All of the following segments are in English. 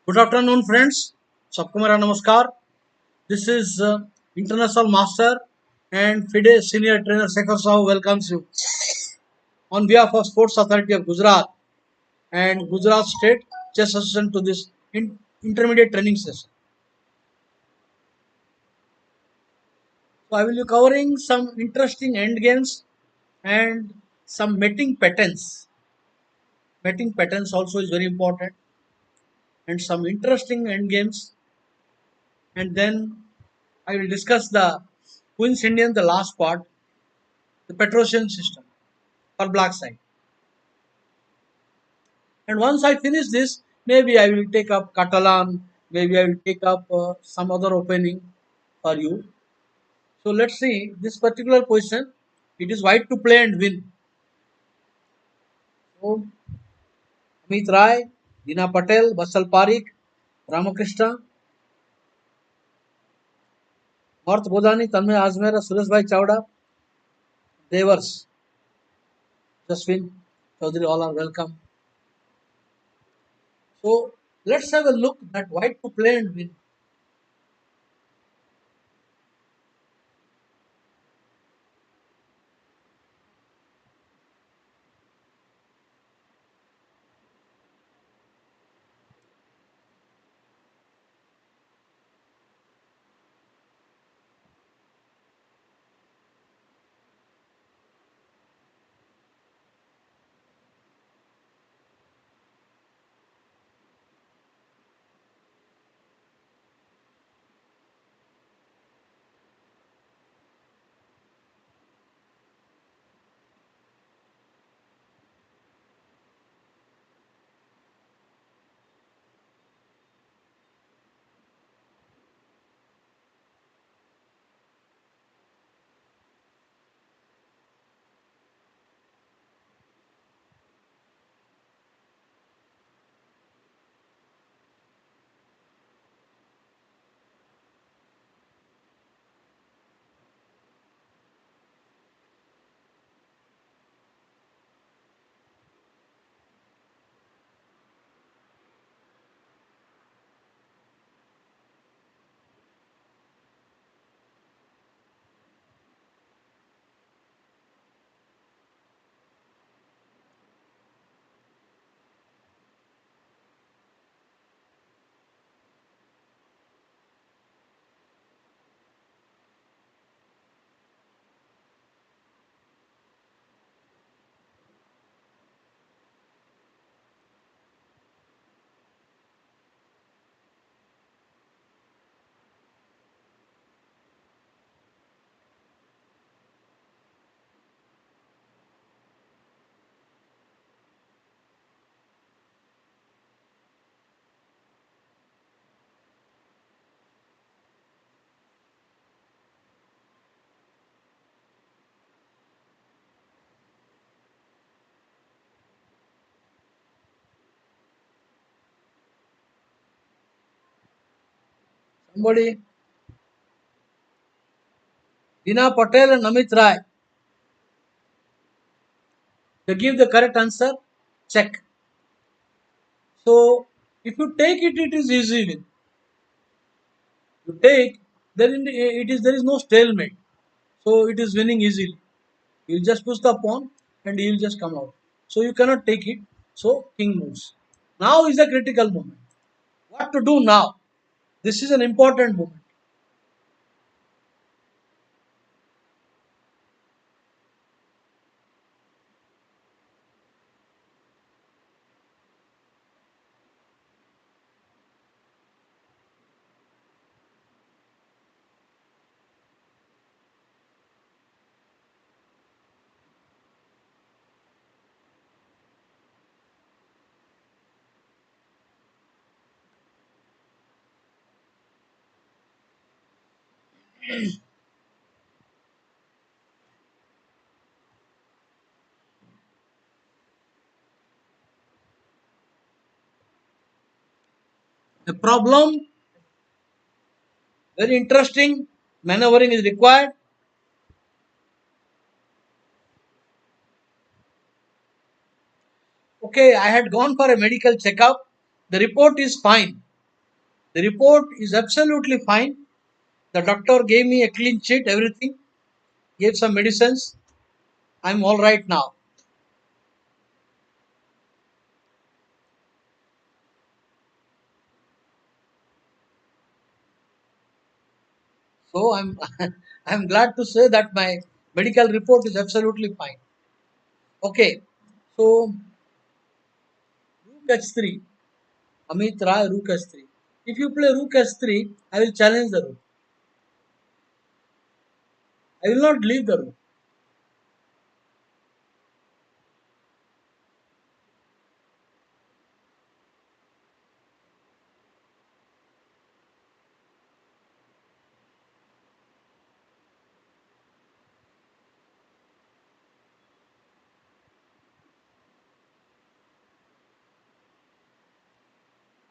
Good afternoon, friends. सबको मेरा नमस्कार. This is International Master and FIDE Senior Trainer Sekhar Sahu welcomes you on behalf of Sports Authority of Gujarat and Gujarat State Chess Association to this intermediate training session. So I will be covering some interesting end games and some mating patterns. Mating patterns also is very important and some interesting end games, and then I will discuss the Queen's Indian, the last part, the Petrosian system for black side. And once I finish this, maybe I will take up Catalan, maybe I will take up some other opening for you. So let's see this particular question. It is white to play and win. So Amit Rai, Dina Patel, Basal Parikh, Ramakrishna, Marth Bodani, Tanmay Azmera, Suresh Bhai Chawda, Devers, Jaswin, Chaudhary, all are welcome. So let's have a look at white to play and win. Somebody, Dina Patel and Amit Rai, they give the correct answer. Check. So if you take it, it is easy win. You take, then it is there is no stalemate. So it is winning easily. You just push the pawn and he will just come out. So you cannot take it. So king moves. Now is the critical moment. What to do now? This is an important moment. The problem, very interesting. Maneuvering is required. Okay, I had gone for a medical checkup. The report is fine. The report is absolutely fine. The doctor gave me a clean sheet, everything, gave some medicines. I'm all right now. So I'm I'm glad to say that my medical report is absolutely fine. Okay. So Rook H3. Amit Rai Rook H3. If you play Rook H3, I will challenge the Rook. I will not leave the Rook.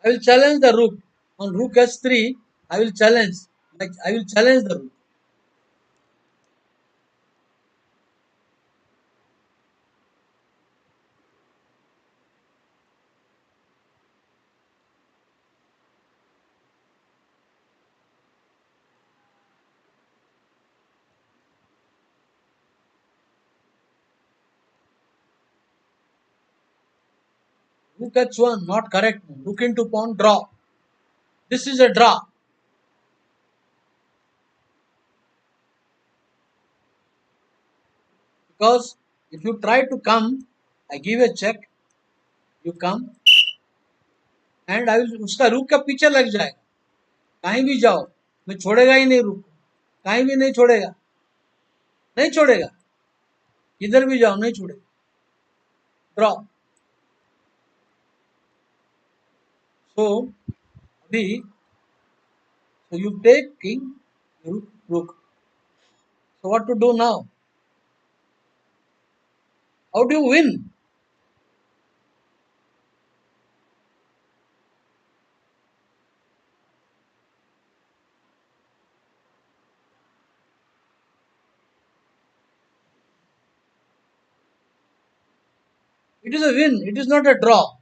I will challenge the Rook. On Rook H3, I will challenge. Like I will challenge the Rook. Rook H1, not correct. Rook into pawn, draw. This is a draw. Because if you try to come, I give a check, you come, and I will उसका रुक का पीछे लग जाएगा. कहीं भी जाओ, मैं छोड़ेगा ही नहीं रुक. कहीं भी नहीं छोड़ेगा. नहीं छोड़ेगा. इधर भी जाओ नहीं छोड़ेगा. ड्रॉ. सो अभी so you take king, rook. So what to do now? How do you win? It is a win. It is not a draw.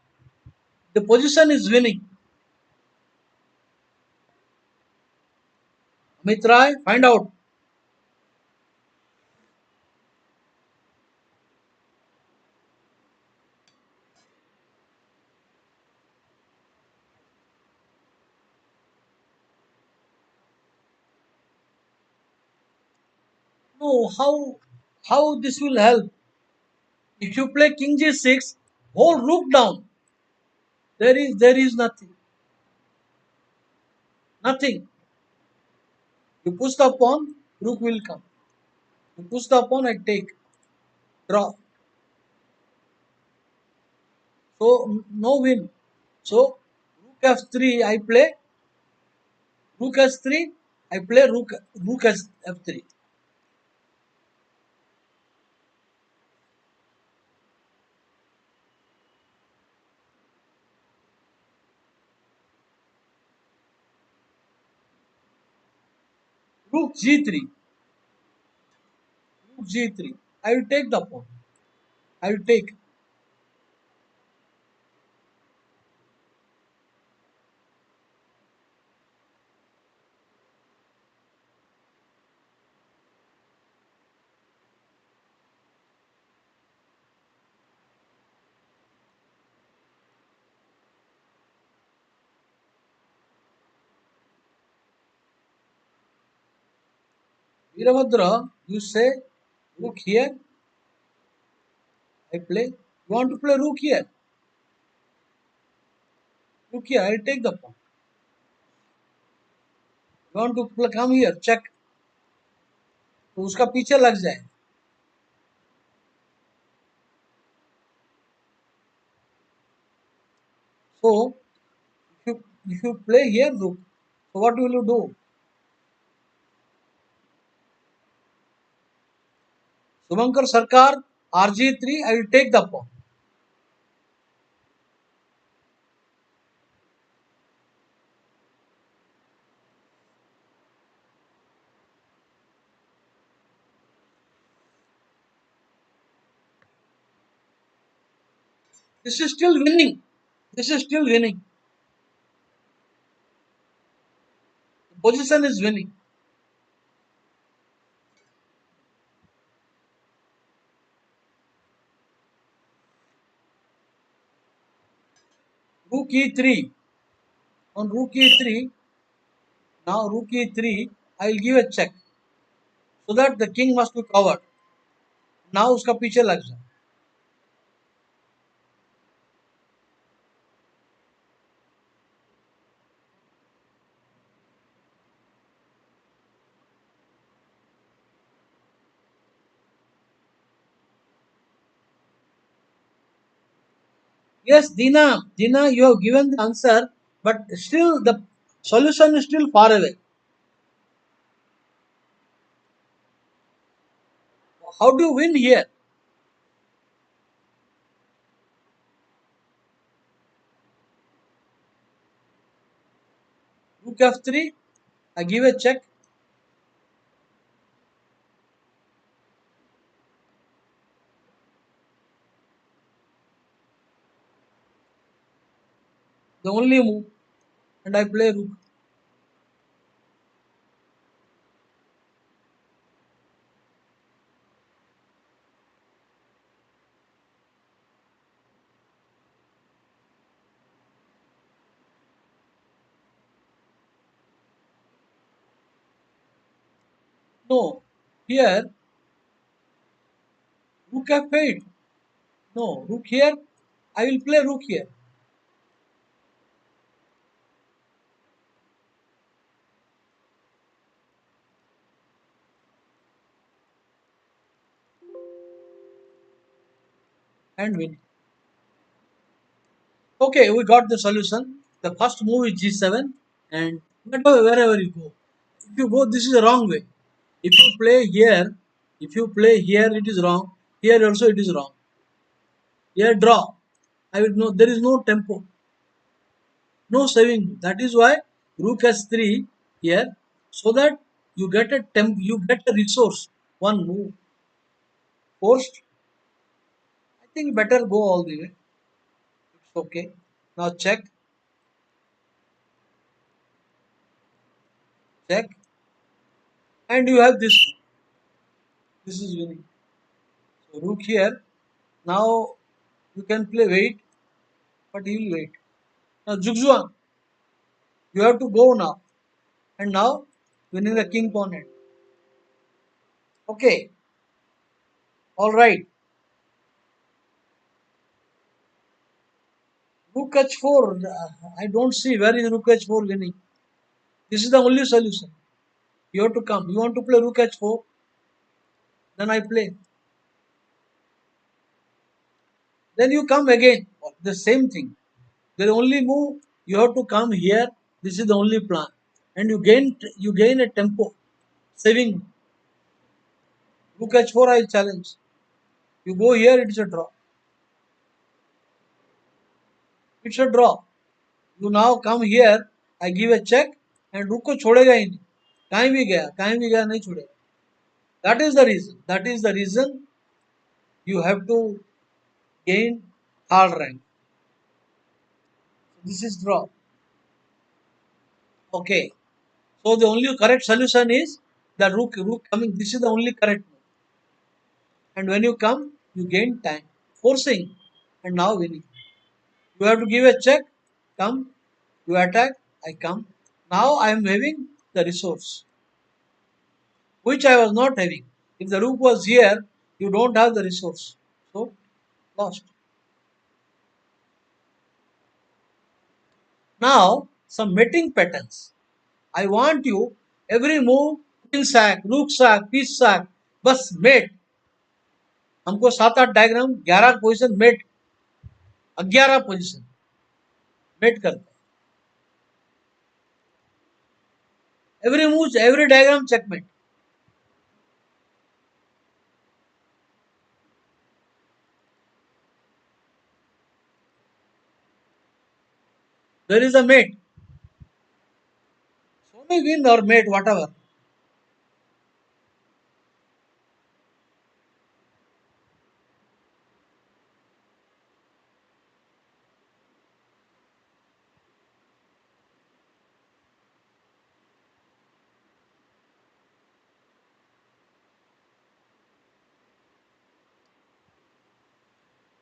The position is winning. Amit Rai, find out. No, how this will help? If you play king g6, whole rook down. There is nothing. Nothing. You push the pawn, rook will come. You push the pawn, I take. Draw. So no win. So rook f3 I play. Rook s3 I play rook f3. Rook g3. Rook g3. I will take the pawn. I will take. Virabhadra, you say rook here. I play. You want to play rook here? Rook here. I will take the pawn. You want to play, come here? Check. तो उसका पीछे लग जाए. So if you play here rook, so what will you do? Subankar Sarkar, RG3, I will take the pawn. This is still winning. This is still winning. position is winning. Rook e3. On rook e3, now rook e3, I will give a check so that the king must be covered. Now उसका पीछे लग जाए. Yes, Dina, you have given the answer, but still the solution is still far away. How do you win here? Rook f3, I give a check. The only move, and I play rook. No, here rook f8. No, rook here. I will play rook here. And win. Okay, we got the solution. The first move is g7, and wherever you go, if you go, this is the wrong way. If you play here, it is wrong. Here also it is wrong. Here draw. I will know there is no tempo, no saving. That is why rook s3 here, so that you get a resource. One move forced. I think better go all the way. It's okay. Now check, check, and you have this. This is winning. So rook here. Now you can play wait, but he will wait. Now Zugzwang, you have to go now. And now winning the king pawn end. Okay, all right. Rook h4. I don't see where is rook h4 winning. This is the only solution. You have to come. You want to play rook h4? Then I play. Then you come again. The same thing. The only move you have to come here. This is the only plan, and you gain a tempo. Saving rook h4. I challenge. You go here. It's a draw. It's a draw. You now come here. I give a check, and रुक को छोड़ेगा ही नहीं. कहीं भी गया नहीं छोड़ेगा. That is the reason. That is the reason you have to gain hard rank. This is draw. Okay. So the only correct solution is the rook coming. This is the only correct move. And when you come, you gain time. Forcing, and now winning. You have to give a check. Come. You attack. I come. Now I am having the resource, which I was not having. If the rook was here, you don't have the resource. So lost. Now some mating patterns. I want you every move queen sack, rook sack, piece sack, बस mate. हमको 7-8 diagram 11 position mate 11 position mate करते हैं. every diagram checkmate. There is a mate. So may win or mate, whatever.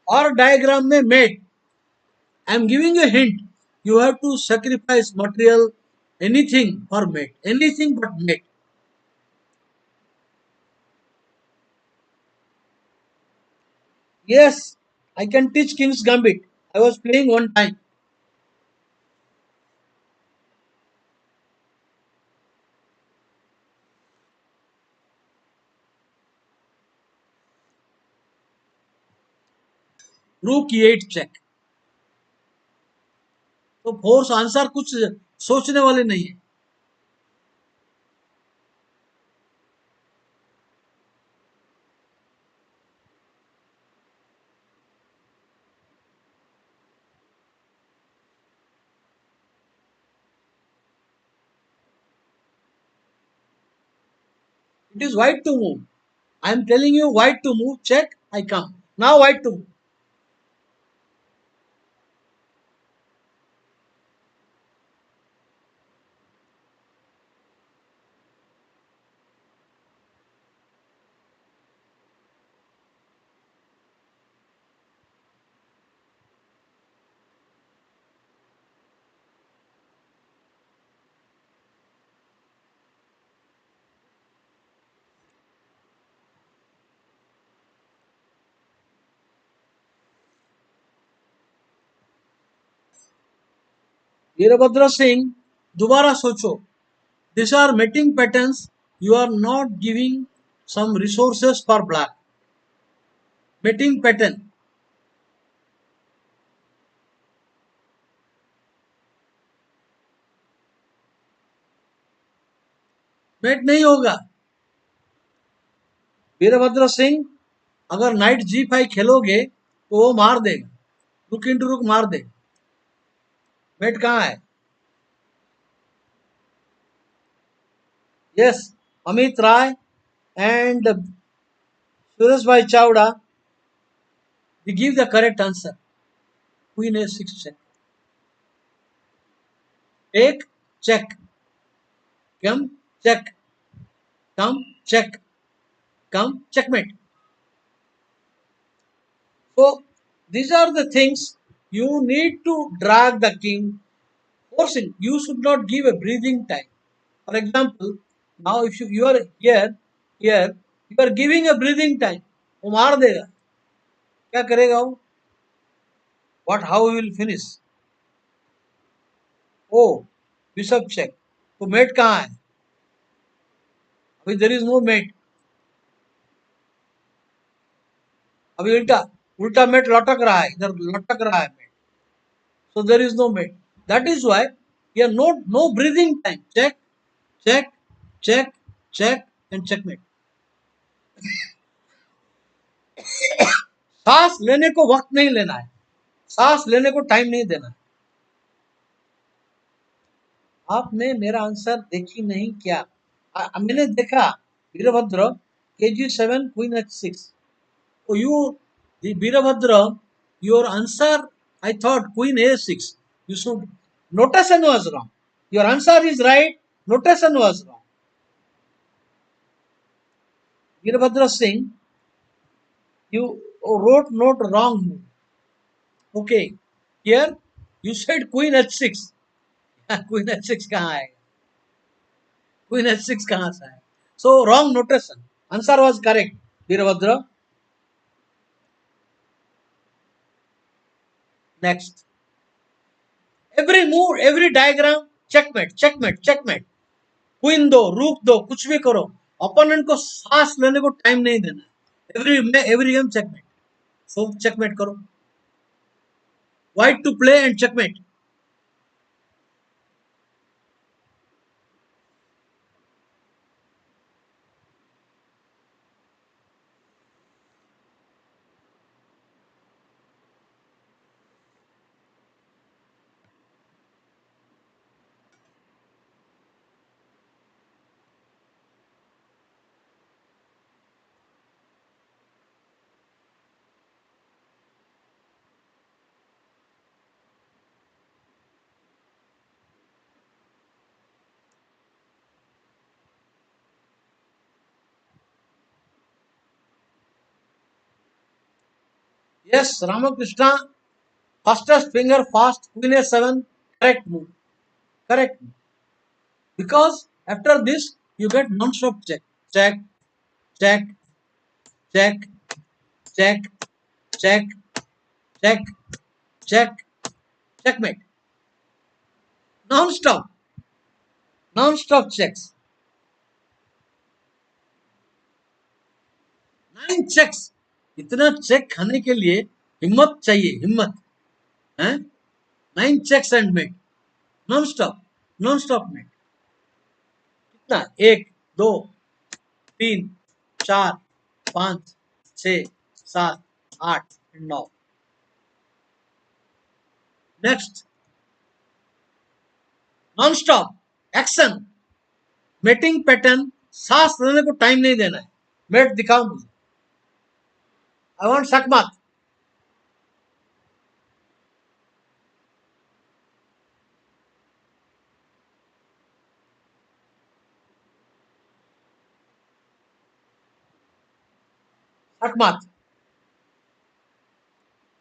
और diagram में met. I am giving you a hint. You have to sacrifice material, anything for mate, anything but mate. Yes, I can teach King's Gambit. I was playing one time. Rook e8 check. तो force answer कुछ सोचने वाले नहीं है. It is white to move. I am telling you white to move. Check. I come. Now white to move. Virbhadra Singh दोबारा सोचो. These are mating patterns. You are not giving some resources for black. Mating pattern. Mate नहीं होगा. वीरभद्र सिंह अगर night G5 खेलोगे तो वो मार देगा. रुक इंटू रुक मार देगा. मेट कहाँ है? Yes, Amit Rai and Suresh bhai Chavda, we give the correct answer. Queen A6 check. Take, check. Come, check. Come, check. Come, checkmate. So these are the things you need to drag the king. Forcing. You should not give a breathing time. For example, now if you are here, you are giving a breathing time. वो मार देगा. क्या करेगा वो? What? How he will finish? Oh, bishop check. तो met कहाँ है? अभी there is no mate. अभी उल्टा उल्टा मेट लटक रहा है. इधर लटक रहा है met. So there is no mate. That is why here no breathing time. Check, check, check, check and checkmate. सांस लेने को वक्त नहीं लेना है. सांस लेने को टाइम नहीं देना है. आपने मेरा आंसर देखी नहीं क्या? मैंने देखा. Virbhadra KG7 Queen H6. Oh, the Veerabhadra, your answer, I thought Queen A6. You should, notation was wrong. Your answer is right, notation was wrong. Veerabhadra Singh, you wrote note wrong. Okay, here you said Queen H6. Queen H6 कहाँ है? Queen H6 कहाँ से है? So wrong notation. Answer was correct. Veerabhadra. Next. Every move, every diagram, checkmate, checkmate, checkmate. Queen दो, रूक दो, कुछ भी करो. ओपोनेंट को सांस लेने को टाइम नहीं देना. Every game checkmate. So checkmate करो. White to play and checkmate. Yes, Ramakrishna, fastest finger fast, Queen A7, correct move. Correct. Because after this, you get non-stop check. Check, check, check, check, check, check, check, checkmate. Non-stop, non-stop checks. 9 checks. इतना check खाने के लिए हिम्मत चाहिए, हिम्मत है. 9 checks and mate. Non stop, non stop mate. कितना? 1, 2, 3, 4, 5, 6, 7, 8 and 9. Next, non stop action. Mating pattern, सांस लेने को टाइम नहीं देना है. मेट दिखाओ मुझे. आई वांट सकमात. सकमात.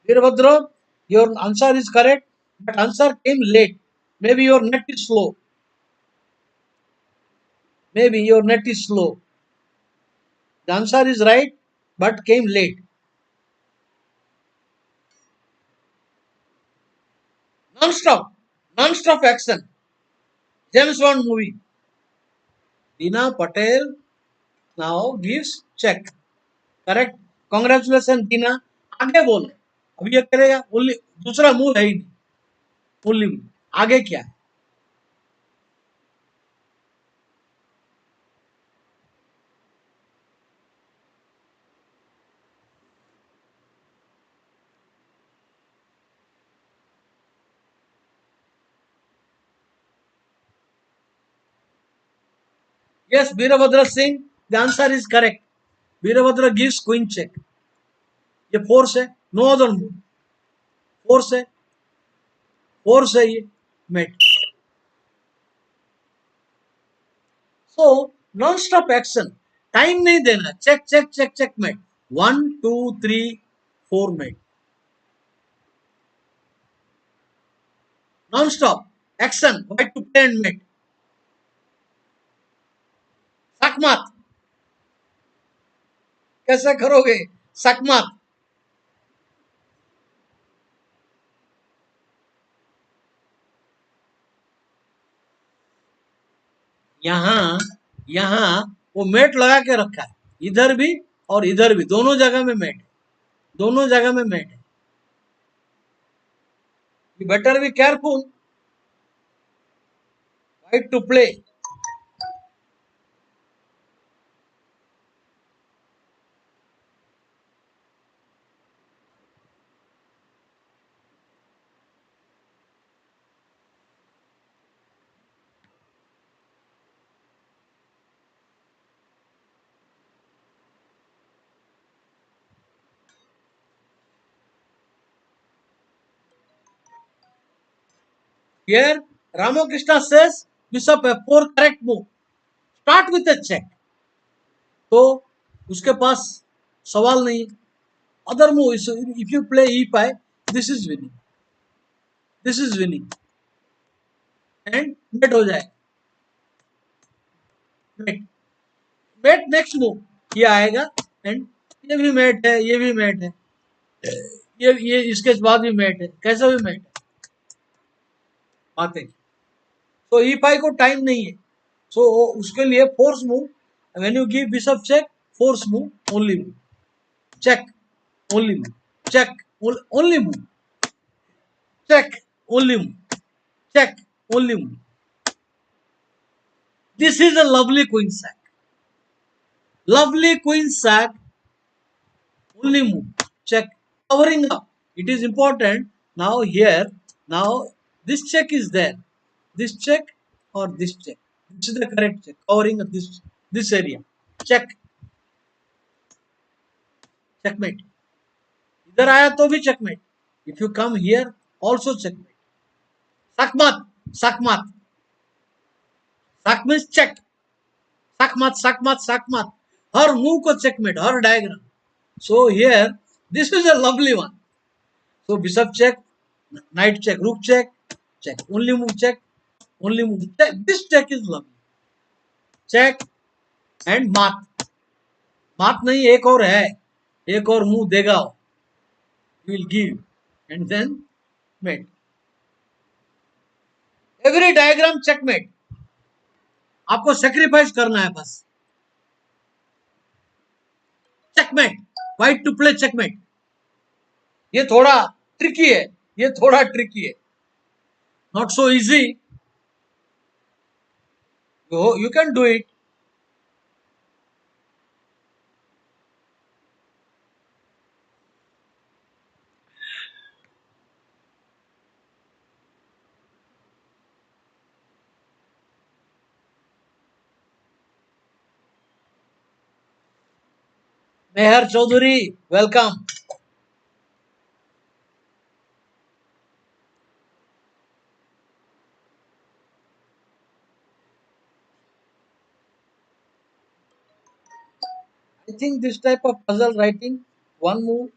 Veerabhadra, your answer is correct, but answer came late. Maybe your net is slow. Maybe your net is slow. The answer is right, but came late. Non-stop, non-stop action. James Bond movie. Dina Patel now gives check. Correct. Congratulations, Dina. आगे बोलो. अब ये करेगा. Only दूसरा move है ही नहीं. Only move. आगे क्या है? Yes, Veerabhadra Singh. The answer is correct. Veerabhadra gives queen check. ये फोर्स है. No other move. फोर्स है. फोर्स है ये. Mate. So non stop action. Time नहीं देना. Check check check check mate. 1, 2, 3, 4 mate. Non stop action. White to play and mate. सकमात. कैसे करोगे सकमात? यहाँ यहाँ वो मेट लगा के रखा है. इधर भी और इधर भी, दोनों जगह में मेट है. दोनों जगह में मेट है. You better be careful. White to play. Here Ramakrishna says bishop f4 correct move. Start with a check. तो उसके पास सवाल नहीं. Other move, if you play e5, this is winning. This is winning and mate हो जाए. Met. Met next move ये आएगा and ये भी मेट है, ये भी मेट है, ये इसके बाद भी मेट है. कैसा भी मेट है. बातें. तो e5 को टाइम नहीं है. सो उसके लिए force move. When you give bishop check, force move, only move. Check, only move. Check, only move. Check, only move. Check, only move. This is a lovely queen sack. Lovely queen sack. Only move. Check. Covering up. It is important. Now here. Now this check is there. This check or this check. This is the correct check. Covering up this area. Check. Checkmate. इधर आया तो भी checkmate. If you come here, also checkmate. Sakmat. Sakmat. Sak means check. Sakmat, sakmat, sakmat. Her move को checkmate. Her diagram. So here This is a lovely one. So bishop check, knight check, rook check, check. Only move check, only move check. This check is lovely. Check and मात. मात नहीं एक और है. एक और move देगा. He will give and then mate. Every diagram checkmate. आपको sacrifice करना है बस. Checkmate. White to play checkmate. ये थोड़ा tricky है. ये थोड़ा tricky है. Not so easy. You can do it. Meher Chaudhary, welcome. I think this type of puzzle writing, one move,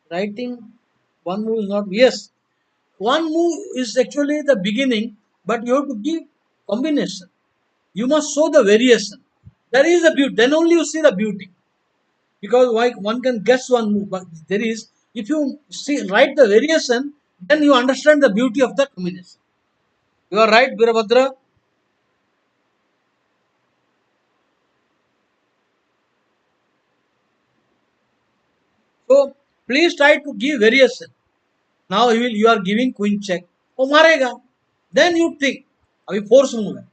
writing, one move is not. Yes, one move is actually the beginning, but you have to give combination. You must show the variation. There is a beauty. Then only you see the beauty. Because why one can guess one move, but there is. If you see write the variation, then you understand the beauty of the combination. You are right, Birabhadra. So please try to give variation. Now you are giving queen check. Oh मारेगा. Then you think अभी force move है.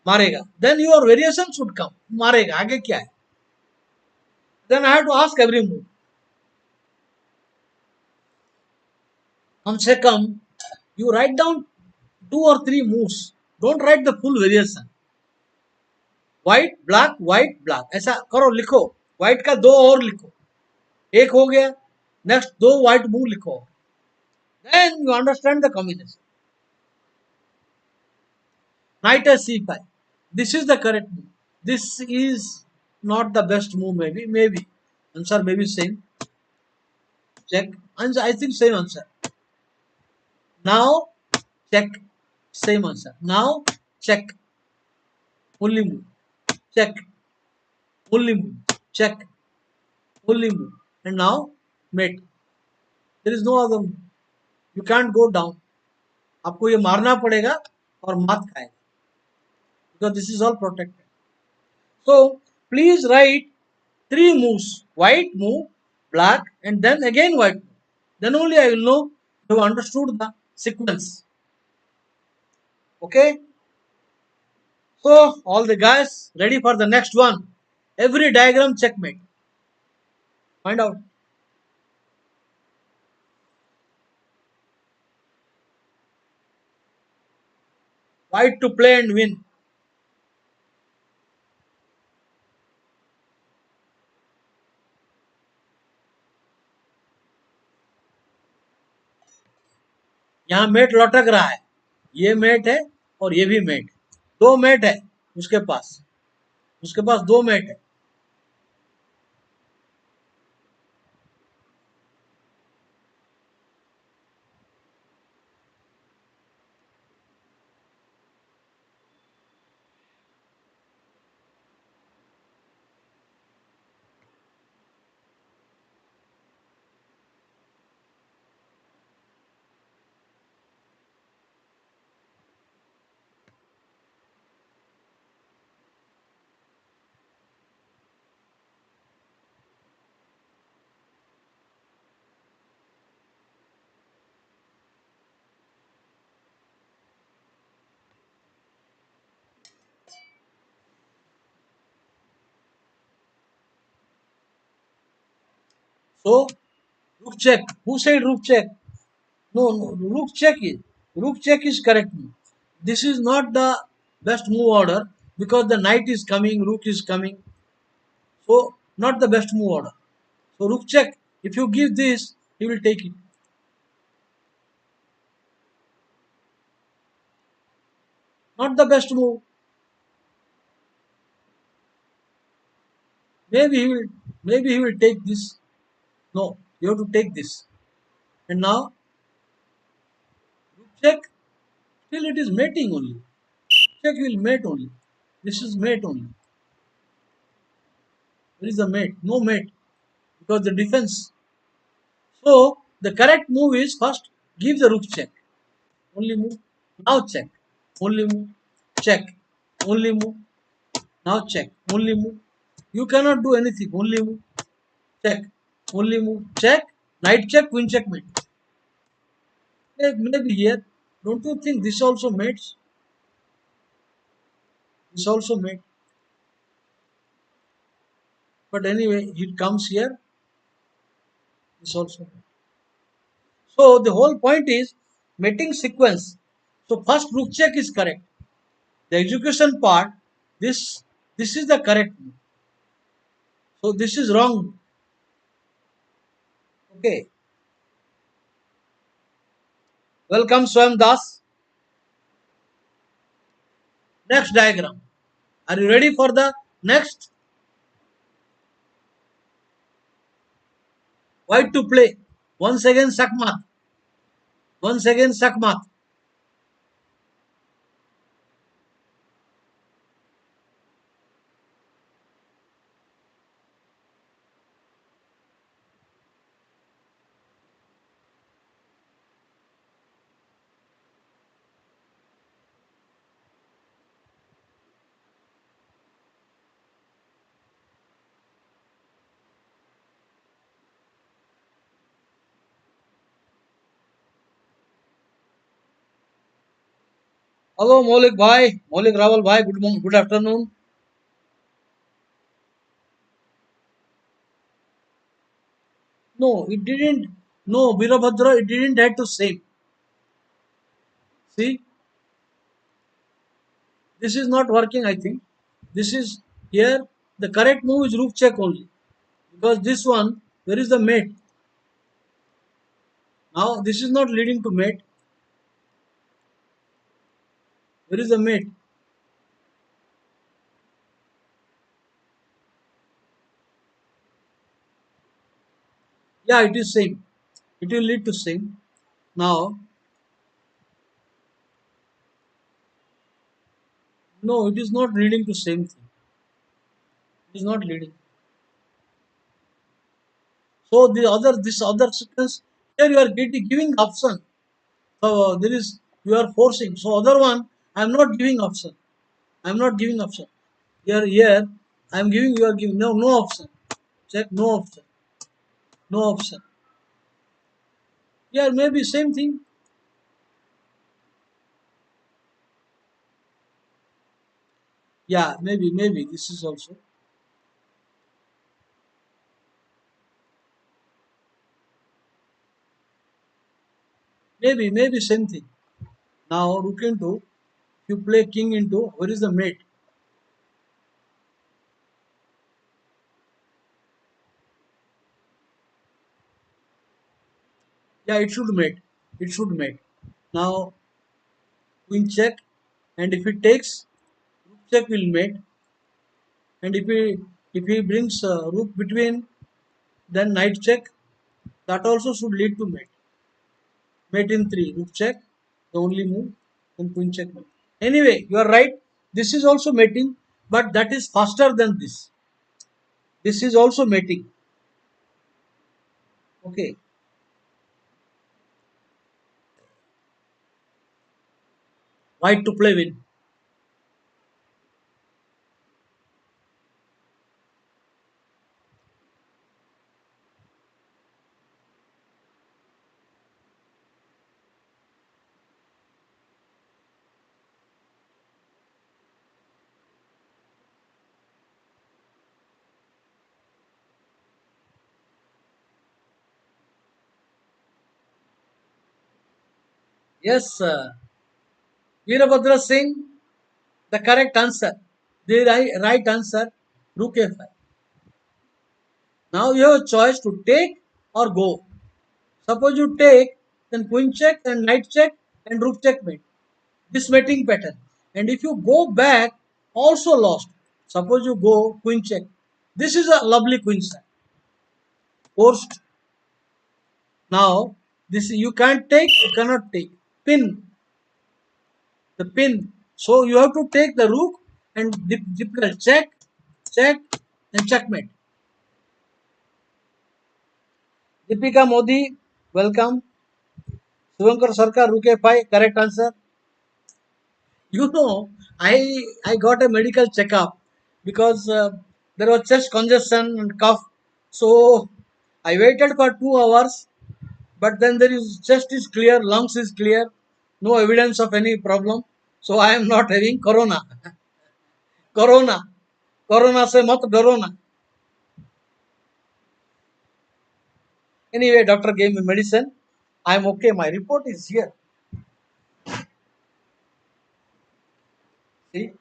मारेगा. Then your variation should come. मारेगा. आगे क्या है? Then I have to ask every move. कम से कम you write down 2 or 3 moves. Don't write the full variation. White black ऐसा करो लिखो. White का 2 और लिखो. एक हो गया. Next 2 white move लिखो. Then you understand the combination. Knight c5. This is the correct move. This is not the best move. Maybe answer maybe same. Check. Answer I think same answer. Now check. Same answer. Now check. Only move. Check. Only move. Check. Only move. And now mate. There is no other move. You can't go down. आपको ये मारना पड़ेगा और मात खाएगा. Because this is all protected. So please write 3 moves. White move, black, and then again white move. Then only I will know you have understood the sequence. Okay. So all the guys ready for the next one. Every diagram checkmate. Find out. White to play and win. यहाँ met लटक रहा है. ये met है और ये भी met. 2 met है उसके पास. उसके पास 2 मेट है. So rook check. Who said rook check? No, rook check is correct move. This is not the best move order because the knight is coming, rook is coming. So not the best move order. So rook check. If you give this, he will take it. Not the best move. Maybe he will take this. No, you have to take this. And now rook check. Still it is mating only. Check will mate only. This is mate only. Where is the mate? No mate because the defense. So the correct move is first give the rook check. Only move. Now check. Only move. Check. Only move. Now check. Only move. You cannot do anything. Only move. Check. Only move. Check. Knight check. Queen check mate. Maybe here. Don't you think this also mates? This also mate. But anyway, it comes here. This also. So the whole point is mating sequence. So first rook check is correct. The execution part, this is the correct move. So this is wrong. Okay. Welcome Swam Das. Next diagram. Are you ready for the next? White to play. Once again Sakmat. Once again Sakmat. Hello Maulik Bhai. Maulik Rawal Bhai. Good afternoon. No, it didn't. No, Birabhadra, it didn't have to save. See, this is not working, I think. This is here. The correct move is rook check only. Because this one, where is the mate? Now, this is not leading to mate. Where is the mate? Yeah, it is same. It will lead to same. Now, no, it is not leading to same thing. It is not leading. So this other sequence here you are giving option. So there is you are forcing. So other one I am not giving option. I am not giving option. Here I am giving. You are giving no option. Check no option. No option. Yeah, maybe same thing. Yeah, maybe this is also maybe same thing. Now rook into if you play king into where is the mate? Yeah, it should mate. It should mate. Now queen check, and if it takes rook check will mate, and if he brings rook between, then knight check. That also should lead to mate. Mate in three. Rook check. The only move. Then queen check mate. Anyway, you are right. This is also mating, but that is faster than this. This is also mating. Okay. White to play with. Yes, Veerabhadra Singh, the correct answer. The right answer, Rook F5. Now you have a choice to take or go. Suppose you take, then queen check and knight check and rook checkmate. This mating pattern. And if you go back, also lost. Suppose you go queen check. This is a lovely queen set. Forced. Now this you can't take, you cannot take. Pin, the pin. So you have to take the rook and difficult check, check, and checkmate. Deepika Modi, welcome. Suvankar Sarkar, rook a5, correct answer. You know, I got a medical checkup because there was chest congestion and cough. So I waited for 2 hours, but then there is chest is clear, lungs is clear, no evidence of any problem. So I am not having corona. corona, corona से मत डरो ना. Anyway, doctor gave me medicine. I am okay. My report is here. See,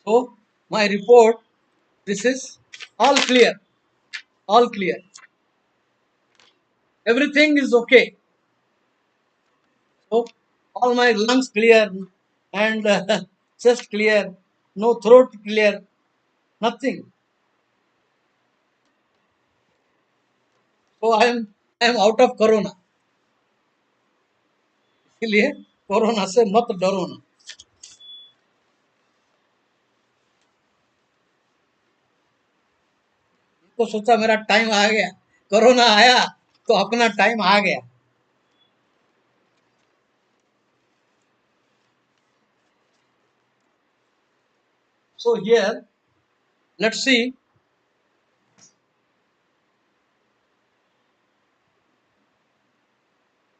so my report. This is all clear. All clear. Everything is okay. So all my lungs clear and chest clear, no throat clear, nothing. So I am out of corona. इसलिए corona से मत डरो ना. तो सोचा मेरा time आ गया, corona आया तो अपना टाइम आ गया. So here, let's see.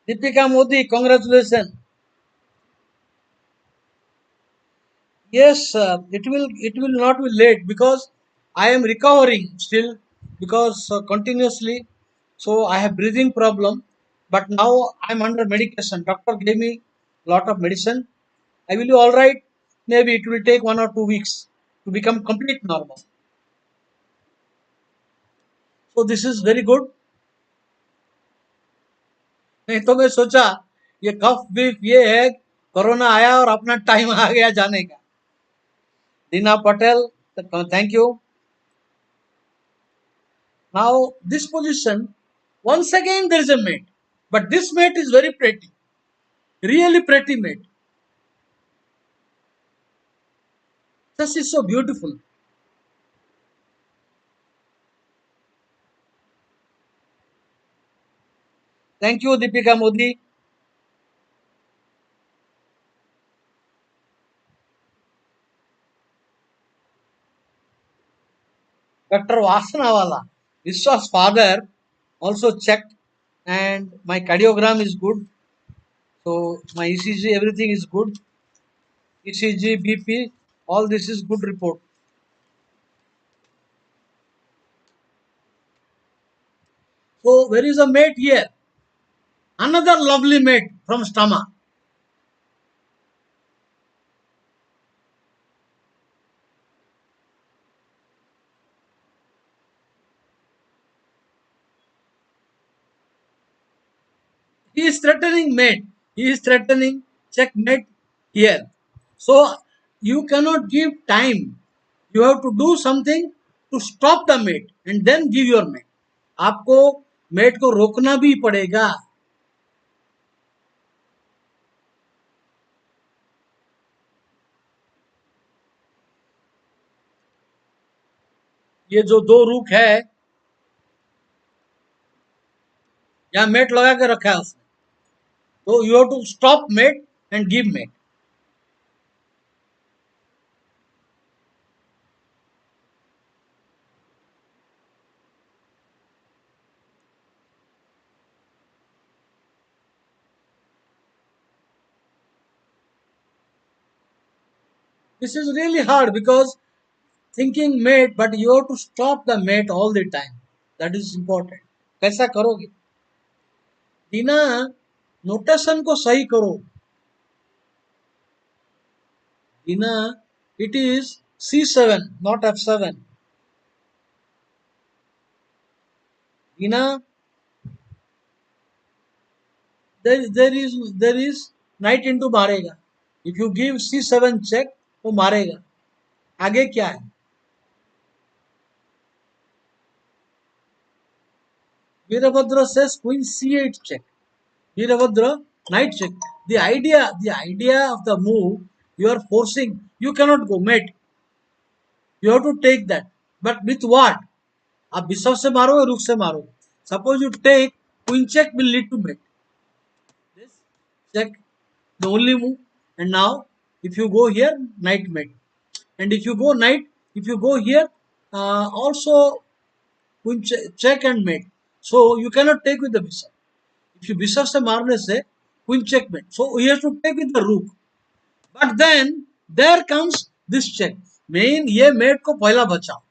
Deepika Modi, congratulations. Yes, it will not be late because I am recovering still because continuously. So I have breathing problem, but now I'm under medication. Doctor gave me lot of medicine. I will be all right. Maybe it will take 1 or 2 weeks to become complete normal. So this is very good. नहीं तो मैं सोचा ये कफ भी ये है, corona आया और अपना टाइम आ गया जाने का. Dina Patel, thank you. Now this position, once again there is a mate, but this mate is very pretty, really pretty mate. This is so beautiful. Thank you, Deepika Modi. Dr. Vasanawala, Vishwa's father, also checked, and my cardiogram is good. So my ECG, everything is good. ECG, BP, all this is good report. So where is a mate here? Another lovely mate from Stama. He is threatening mate. He is threatening checkmate here. So you cannot give time. You have to do something to stop the mate and then give your mate. आपको met को रोकना भी पड़ेगा. ये जो दो रुख है यहाँ मेट लगा के रखा है उसने. तो you have to stop mate and give mate. This is really hard because thinking mate, but you have to stop the mate all the time. That is important. कैसा करोगे? दीना नोटेशन को सही करो. दीना it is C7 not F7. Ina, there is knight into मारेगा. If you give C7 check, वो मारेगा. आगे क्या है? Veerabhadra says Queen C8 check. Veerabhadra knight check. The idea of the move you are forcing. You cannot go mate. You have to take that. But with what? आप bishop से मारो या रुक से मारो. Suppose you take queen check will lead to mate. This check the only move. And now if you go here knight mate. And if you go knight, if you go here also queen check and mate. So you cannot take with the bishop. If you bishop से मारने से queen check mate. So he has to take with the rook. But then there comes this check. Main ये met को पहला बचाओ.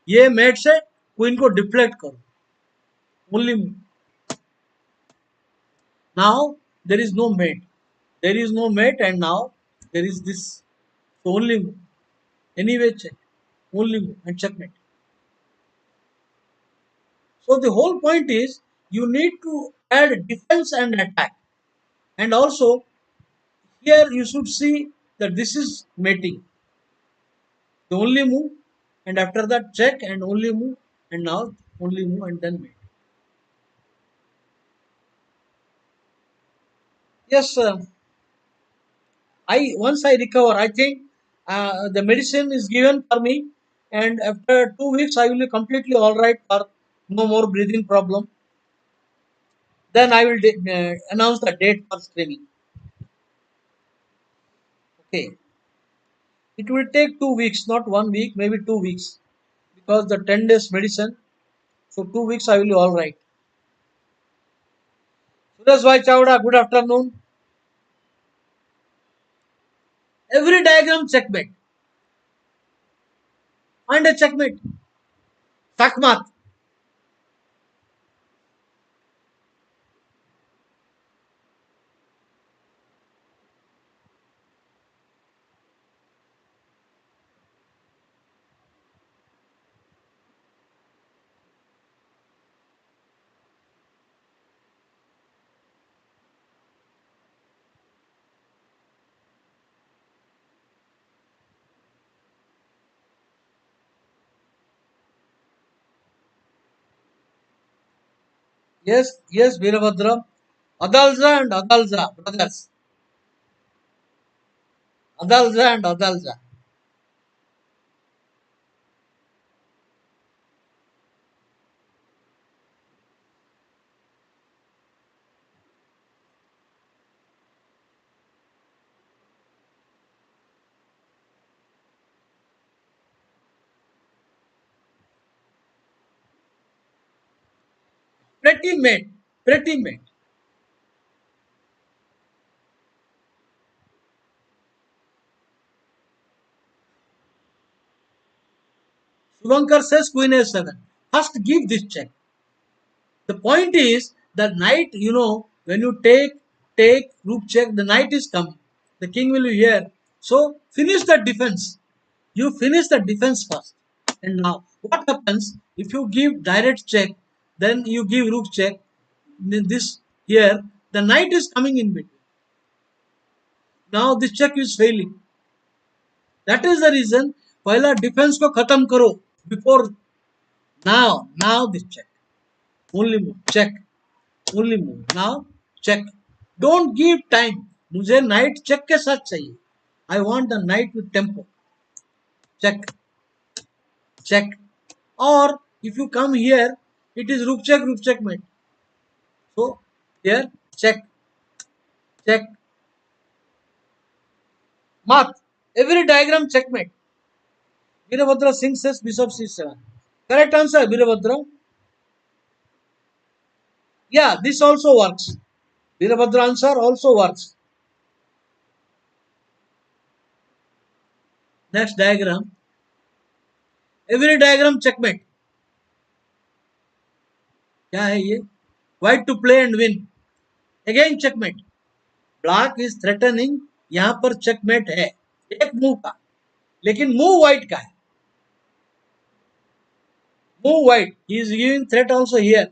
ये met से queen को डिफ्लेक्ट करो. Only move. Now there is no mate. There is no mate and now there is this. So only move. Anyway check. Only move and checkmate. So the whole point is you need to add defense and attack. And also here you should see that this is mating. The only move and after that check and only move and now only move and then mate. Yes, I once I recover, I think the medicine is given for me, and after 2 weeks I will be completely all right for no more breathing problem. Then I will announce the date for streaming. Okay, it will take 2 weeks, not 1 week, maybe 2 weeks, because the 10 days medicine. So 2 weeks I will be all right. Suraj Bhai Chawda, good afternoon. Every diagram checkmate. Find a checkmate. Sakmat. Yes, yes, Veerabhadra. Adalja and Adalja, brothers. Adalja and Adalja. Pretty mate. Pretty mate. Subankar says Queen A7. First give this check. The point is the knight, when you take rook check, the knight is coming. The king will be here. So finish the defense. You finish the defense first. And now what happens if you give direct check, then you give rook check, then this here, the knight is coming in between. Now this check is failing. That is the reason पहला defense को खत्म करो before now this check. Only move. Check. Only move. Now check. Don't give time. मुझे knight check के साथ चाहिए. I want the knight with tempo. Check. Check. Or if you come here, it is rook check mate. So here check. Check. Math. Every diagram checkmate. Veerabhadra Singh says bishop c7. Correct answer, Veerabhadra. Yeah, this also works. Veerabhadra answer also works. Next diagram. Every diagram checkmate. क्या है ये? White to play and win. Again checkmate. Black is threatening. यहाँ पर checkmate है. एक move का. लेकिन move white का है. Move wide. He is giving threat also here.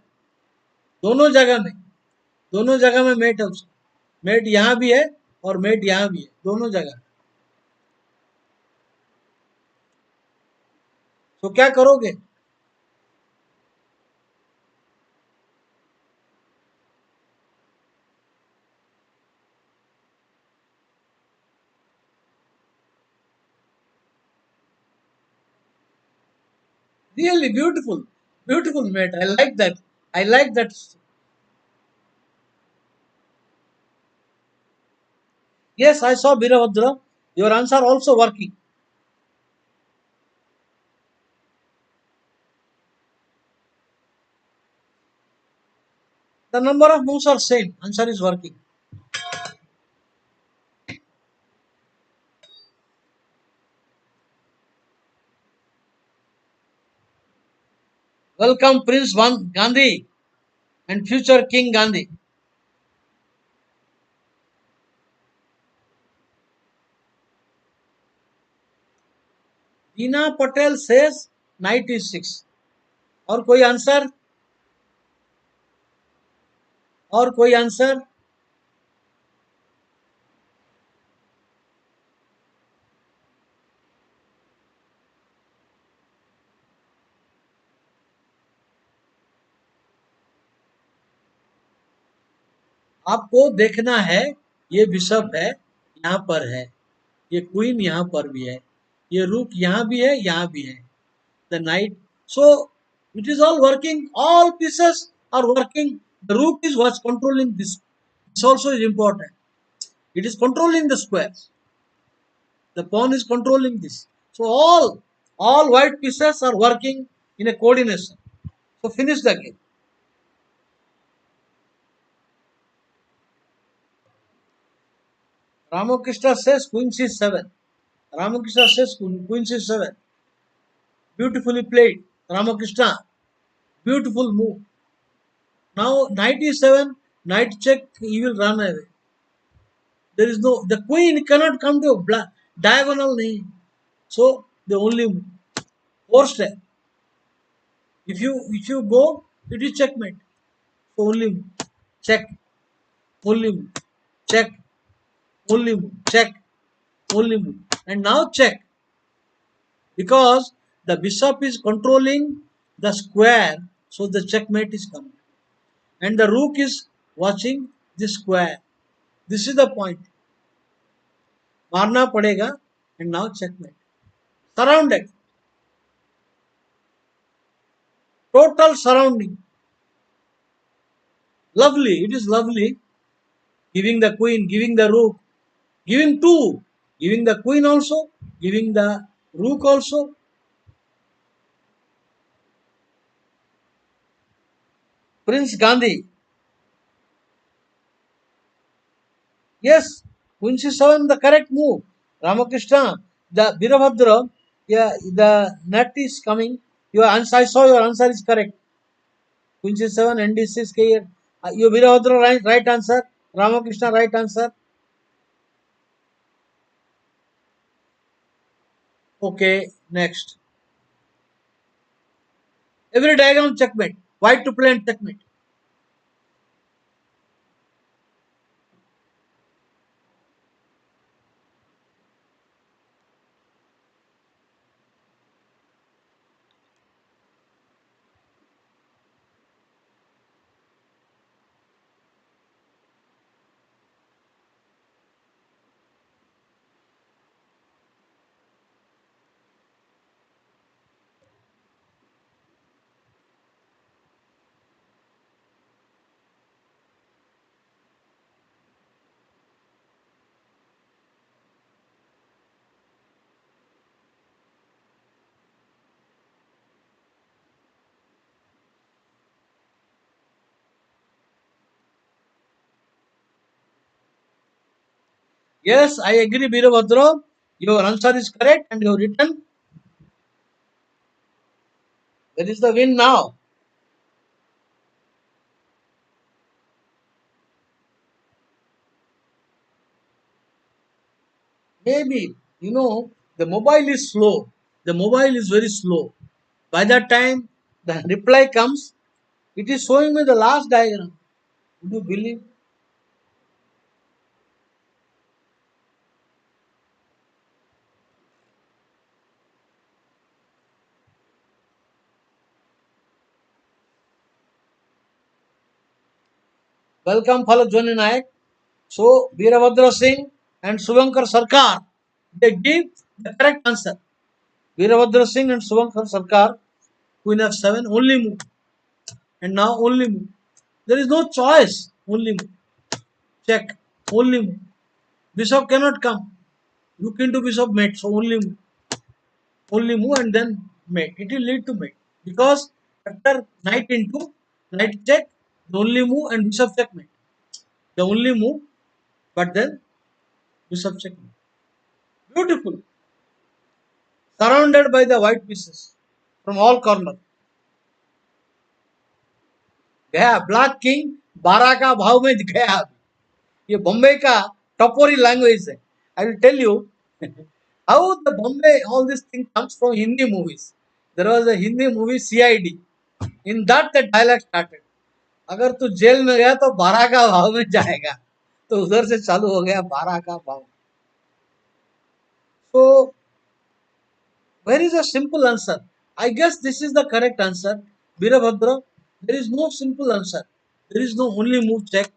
दोनों जगह में मेट है उसका. मेट यहाँ भी है और मेट यहाँ भी है, दोनों जगह. तो क्या करोगे? Really beautiful, beautiful mate. I like that. I like that. Yes, I saw Birabhadra. Your answer also working. The number of moves are same. Answer is working. Welcome Prince Van Gandhi and future King Gandhi. Dina Patel says knight is 6. और कोई answer? और कोई answer? आपको देखना है, ये bishop है, यहाँ पर है, ये क्वीन यहाँ पर भी है, ये रूक यहाँ भी है, यहाँ भी है, the night. So it is all working, all pieces are working. The rook is what's controlling this. This also is important. It is controlling the squares. The pawn is controlling this. So all white pieces are working in a coordination. So finish the game. Ramakrishna says queen c7. Ramakrishna says queen c7. Beautifully played, Ramakrishna. Beautiful move. Now knight e7, knight check, he will run away. There is no, the queen cannot come to a diagonal. So the only move. Forced. If you go, it is checkmate. So only move. Check. Only move. Check. Only move. Check. Only move. And now check. Because the bishop is controlling the square, so the checkmate is coming. And the rook is watching the square. This is the point. मारना पड़ेगा. And now checkmate. Surrounded. Total surrounding. Lovely. It is lovely. Giving the queen, giving the rook, giving two, giving the queen also, giving the rook also. Prince Gandhi. Yes, queen c7, the correct move. Ramakrishna, the Birabhadra, yeah, the net is coming. Your answer, I saw your answer is correct. Queen c7, ND6, your Birabhadra right answer. Ramakrishna right answer. Okay, next. Every diagonal checkmate. White to play and checkmate. Yes, I agree, Birabhadra. Your answer is correct and you have written. Where is the win now? Maybe, the mobile is slow. The mobile is very slow. By that time, The reply comes, it is showing me the last diagram. Would you believe? Welcome, Falak Joni Nayak. So, Veerabhadra Singh and Suvankar Sarkar, they give the correct answer. Veerabhadra Singh and Suvankar Sarkar, Queen F7, only move. And now only move. There is no choice. Only move. Check. Only move. Bishop cannot come. Look into bishop mate. So only move. Only move and then mate. It will lead to mate. Because after knight into knight check, the only move and bishop checkmate. The only move, but then bishop checkmate. Beautiful. Surrounded by the white pieces from all corners. गया black king 12 का भाव में गया. ये बॉम्बे का टपोरी language है. I will tell you how the Bombay all this thing comes from Hindi movies. There was a Hindi movie CID. In that the dialogue started. अगर तू जेल में गया तो 12 का भाव में जाएगा. तो उधर से चालू हो गया 12 का भाव. So where is a simple answer? I guess this is the correct answer. Veerabhadra, there is no simple answer. There is no only move check.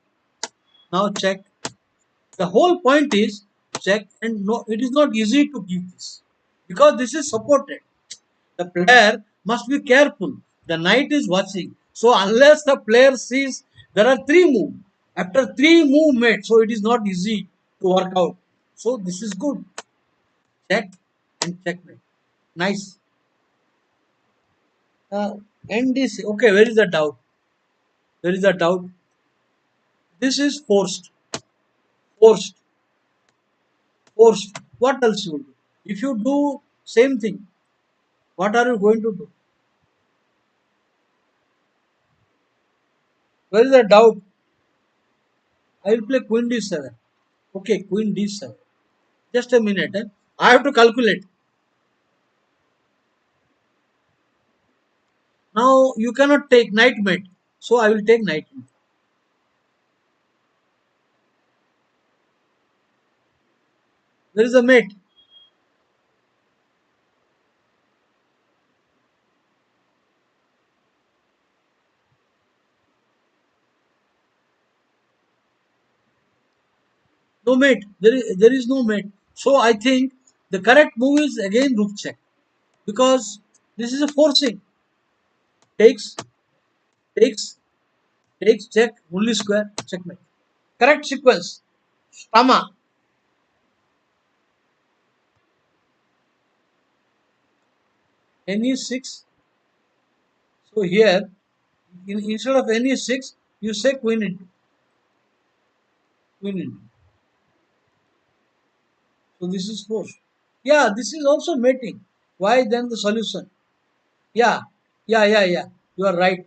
Now check. The whole point is check, and no, it is not easy to give this because this is supported. The player must be careful. The knight is watching. So unless the player sees there are three moves, after three move made, so it is not easy to work out. So this is good. Check and checkmate. Nice. And this okay. Where is the doubt? There is a doubt. This is forced. Forced. Forced. What else you will do? If you do same thing, what are you going to do? Where is the doubt? I will play queen d7. Okay, queen d7. Just a minute. I have to calculate. Now you cannot take knight mate. So I will take knight mate. There is a mate. No mate. There is no mate. So I think the correct move is again rook check. Because this is a forcing. Takes, takes, takes, check, only square, checkmate. Correct sequence. Stama. Ne6. So here, instead of ne6, you say queen into. Queen into. So this is forced. Yeah, this is also mating. Why then the solution? Yeah, yeah. You are right.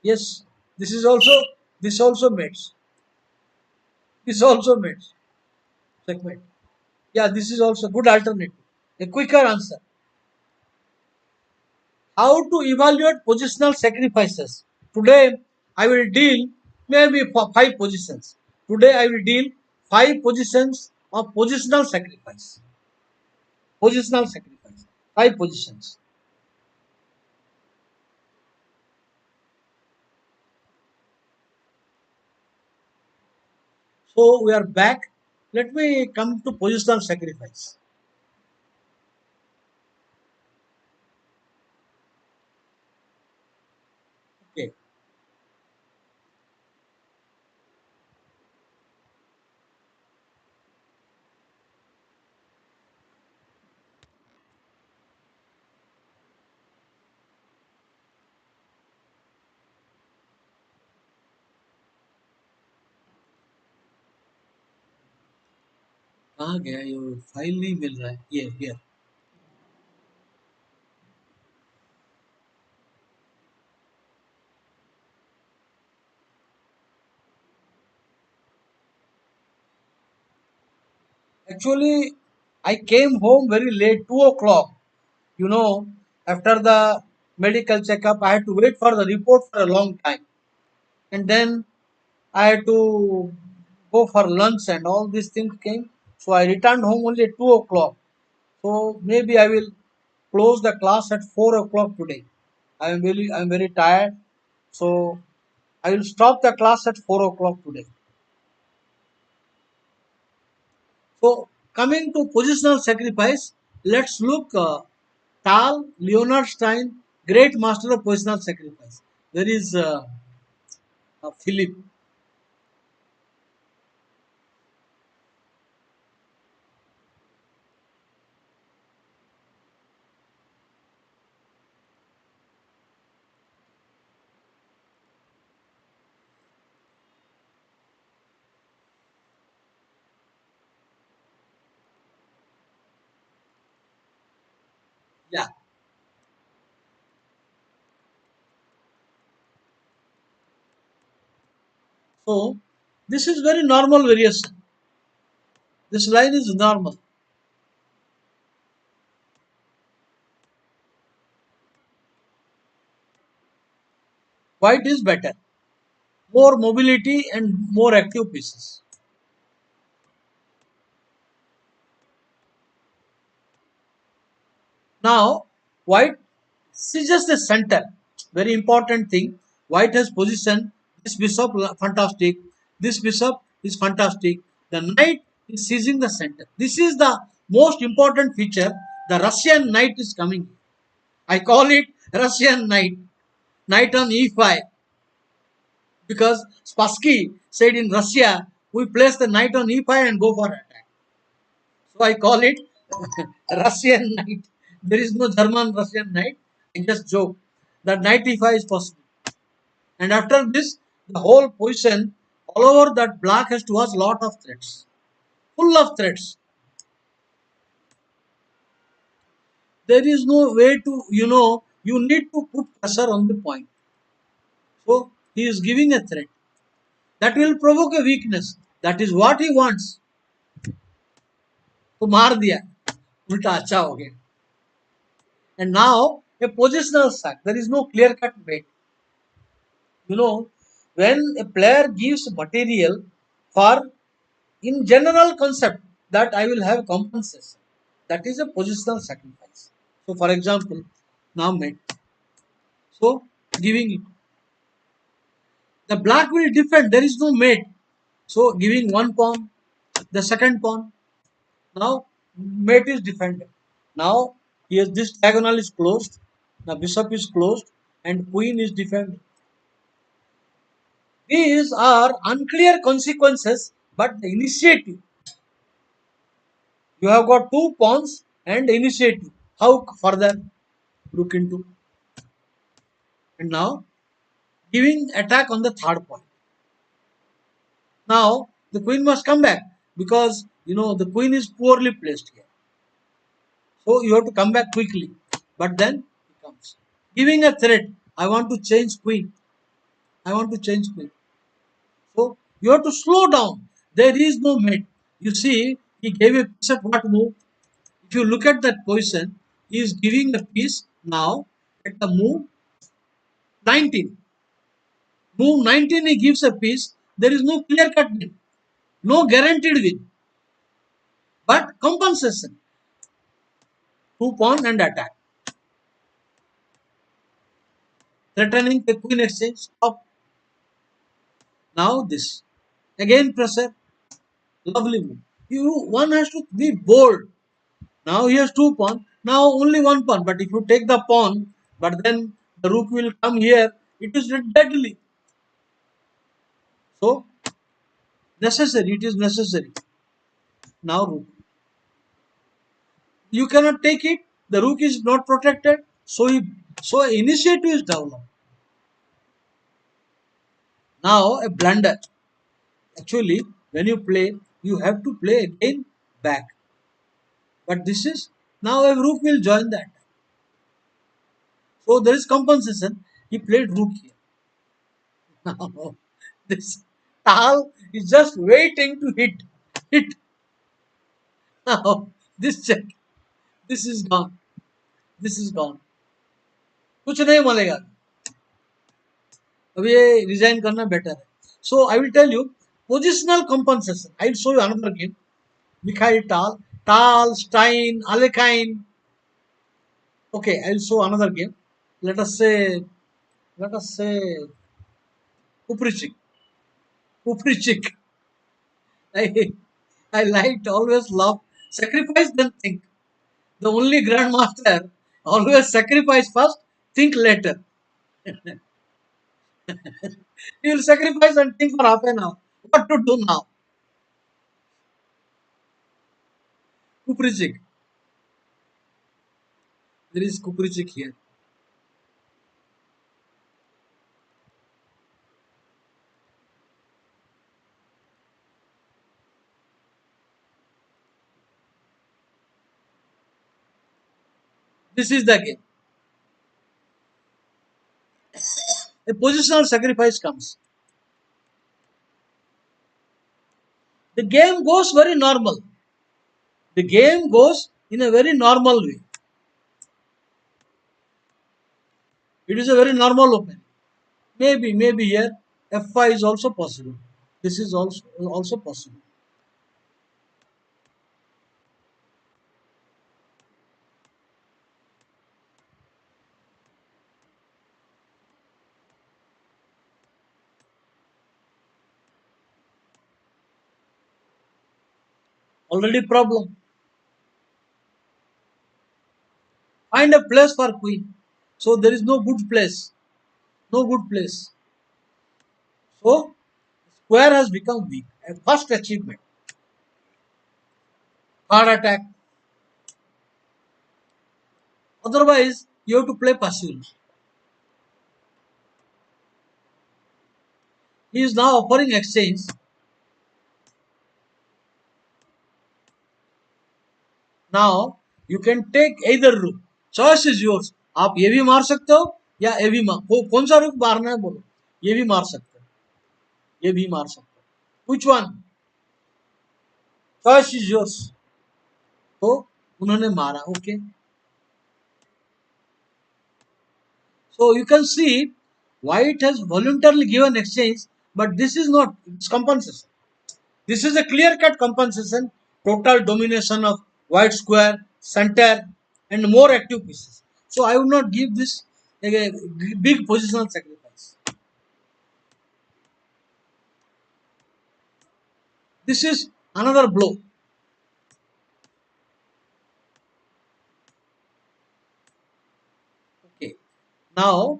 Yes, this is also this also mates. This also mates. Checkmate. Yeah, this is also good alternative. A quicker answer. How to evaluate positional sacrifices? Today I will deal maybe for 5 positions. Today I will deal 5 positions of positional sacrifice. Positional sacrifice. 5 positions. So we are back. Let me come to positional sacrifice. Okay. कहाँ गया ये file नहीं मिल रहा है ये here actually I came home very late 2 o'clock, you know, after the medical checkup. I had to wait for the report for a long time, and then I had to go for lunch, and all these things came. So I returned home only at 2 o'clock. So maybe I will close the class at 4 o'clock today. I am very tired. So I will stop the class at 4 o'clock today. So coming to positional sacrifice, let's look Tal Leonard Stein, great master of positional sacrifice. There is Philip. Yeah. So this is very normal variation. This line is normal. White is better. More mobility and more active pieces. Now, white is just the center. Very important thing. White has position. This bishop fantastic. This bishop is fantastic. The knight is seizing the center. This is the most important feature. The Russian knight is coming. I call it Russian knight. Knight on e5 because Spassky said in Russia we place the knight on e5 and go for attack. So I call it Russian knight. There is no German Russian knight. I just joke that knight e5 is possible. And after this, the whole position all over that black has to watch lot of threats, full of threats. There is no way to, you need to put pressure on the point. So he is giving a threat that will provoke a weakness. That is what he wants. तो मार दिया उल्टा अच्छा हो गया. And now a positional sack. There is no clear cut way. When a player gives material for in general concept that I will have compensation, that is a positional sacrifice. So for example, now mate, so giving it, the black will defend, there is no mate, so giving one pawn, the second pawn, now mate is defended. Now here this diagonal is closed, the bishop is closed, and queen is defended. These are unclear consequences, but the initiative. You have got two pawns and initiative. How further look into? And now giving attack on the third point. Now the queen must come back because the queen is poorly placed here. So you have to come back quickly. But then it comes. Giving a threat. I want to change queen. I want to change queen. So you have to slow down. There is no mate. You see, he gave a piece at what move? If you look at that position, he is giving a piece now at the move 19. Move 19, he gives a piece. There is no clear cut win, no guaranteed win, but compensation. Two pawn and attack. Threatening the queen exchange. Stop. Now this. Again pressure. Lovely move. One has to be bold. Now he has two pawn. Now only one pawn. But if you take the pawn, but then the rook will come here, it is deadly. So necessary. It is necessary. Now rook. You cannot take it. The rook is not protected. So initiative is developed. Now a blunder. Actually, when you play, you have to play again back. But this is now a rook will join that. So there is compensation. He played rook here. Now this Tal is just waiting to hit. Hit. Now this check. This is gone. This is gone. कुछ नहीं मिलेगा, अभी ये resign करना better है. So I will tell you positional compensation. I will show you another game. Mikhail Tal, Stein, Alekhine. Okay, I will show another game. Let us say, let us say Kuprichik. Kuprichik. I, I liked, always love, sacrifice then think. The only grandmaster always sacrifice first, think later. He will sacrifice and think for half an hour. What to do now? Kuprichik. There is Kuprichik here. This is the game. A positional sacrifice comes. The game goes very normal. The game goes in a very normal way. It is a very normal opening. Maybe here F5 is also possible. This is also possible. Already problem. Find a place for queen. So there is no good place. No good place. So square has become weak. A first achievement. Hard attack. Otherwise, you have to play passively. He is now offering exchange. Now you can take either rook. Choice is yours. आप ये भी मार सकते हो या ये भी मार, कौन सा रुक मारना है बोलो. ये भी मार सकते हो, ये भी मार सकते हो. Which one? Choice is yours. तो उन्होंने मारा. Okay. So you can see white has voluntarily given exchange, but this is not, it's compensation. This is a clear cut compensation, total domination of white square, center, and more active pieces. So I would not give this a big positional sacrifice. This is another blow. Okay. Now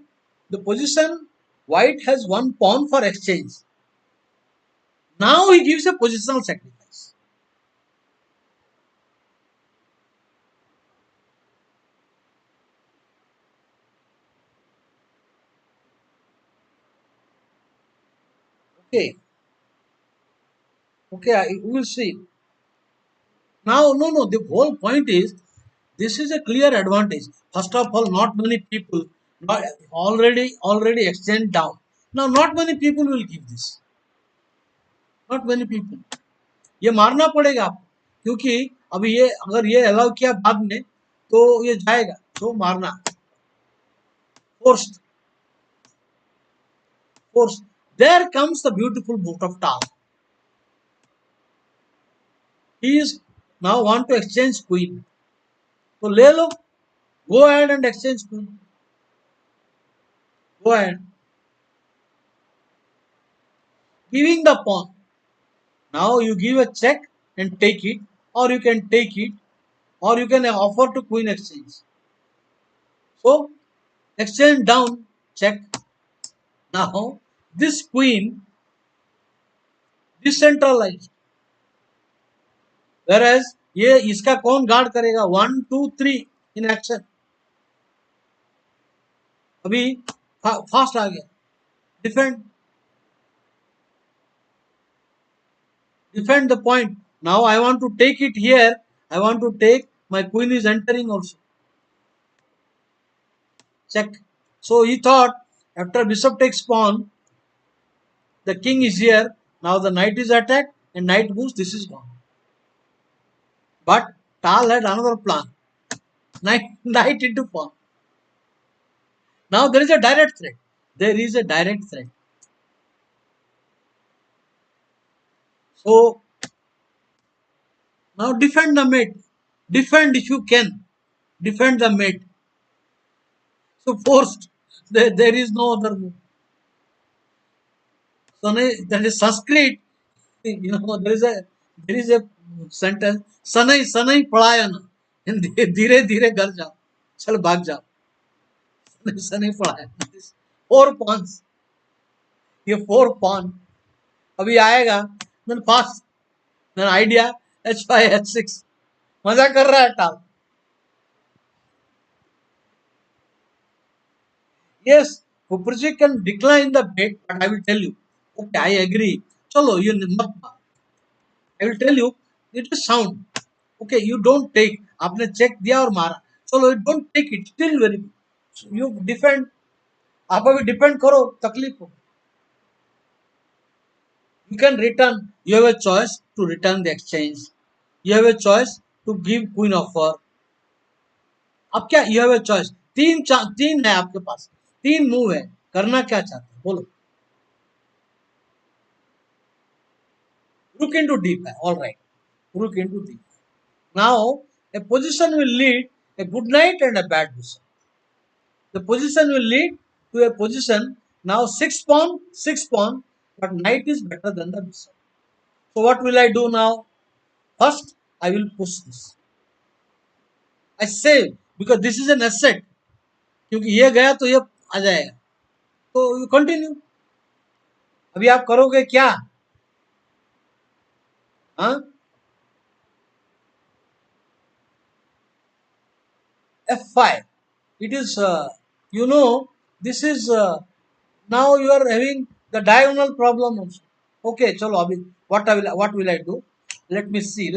the position white has one pawn for exchange. Now he gives a positional sacrifice. Okay. Okay, we will see. Now, no. The whole point is this is a clear advantage. First of all, not many people not already extend down. Now, not many people will give this. Not many people. ये मारना पड़ेगा आपको, क्योंकि अभी ये अगर ये allow किया बाद में तो ये जाएगा. तो मारना. Forced. Forced. There comes the beautiful boat of Tal. He is now want to exchange queen. तो ले लो. Go ahead and exchange queen. Go ahead. Giving the pawn. Now you give a check and take it, or you can take it, or you can offer to queen exchange. So exchange down, check. Now this queen decentralized, whereas ये इसका कौन guard करेगा. 1 2 3 in action. अभी fast आ गया. Defend. Defend the point. Now I want to take it here. I want to take. My queen is entering also. Check. So he thought after bishop takes pawn, the king is here. Now the knight is attacked and knight moves. This is gone. But Tal had another plan. Knight into pawn. Now there is a direct threat. There is a direct threat. So now defend the mate. Defend if you can. Defend the mate. So forced. There is no other move. So that is Sanskrit. You know, there is a sentence. Sanai sanai पलायन. धीरे धीरे घर जाओ. चल भाग जाओ. Sanai sanai पलायन. Four pawns. ये four pawn. अभी आएगा. Then fast. Then idea. H5 H6. मजा कर रहा है टाल. Yes, Kuprji can decline the bet, but I will tell you. Okay, I agree. Chalo, you मत मार. I will tell you, it is sound. Okay, you don't take. आपने check दिया और मारा. चलो, you don't take it. Still very good. So you defend. आप अभी defend करो, तकलीफ हो. You can return. You have a choice to return the exchange. You have a choice to give queen offer. अब क्या? You have a choice. तीन है आपके पास. तीन मूव है. करना क्या चाहते हो? बोलो. Rook into d5. All right. Rook into d5. Now, a position will lead a good knight and a bad bishop. The position will lead to a position now 6 pawn, but knight is better than the bishop. So what will I do now? First, I will push this. I save because this is an asset. क्योंकि ये गया तो ये आ जाएगा. तो you continue. अभी आप करोगे क्या? हाँ? F5. It is, this is, now you are having the diagonal problem also. Okay, chalo, abhi, what will I do? Let me see.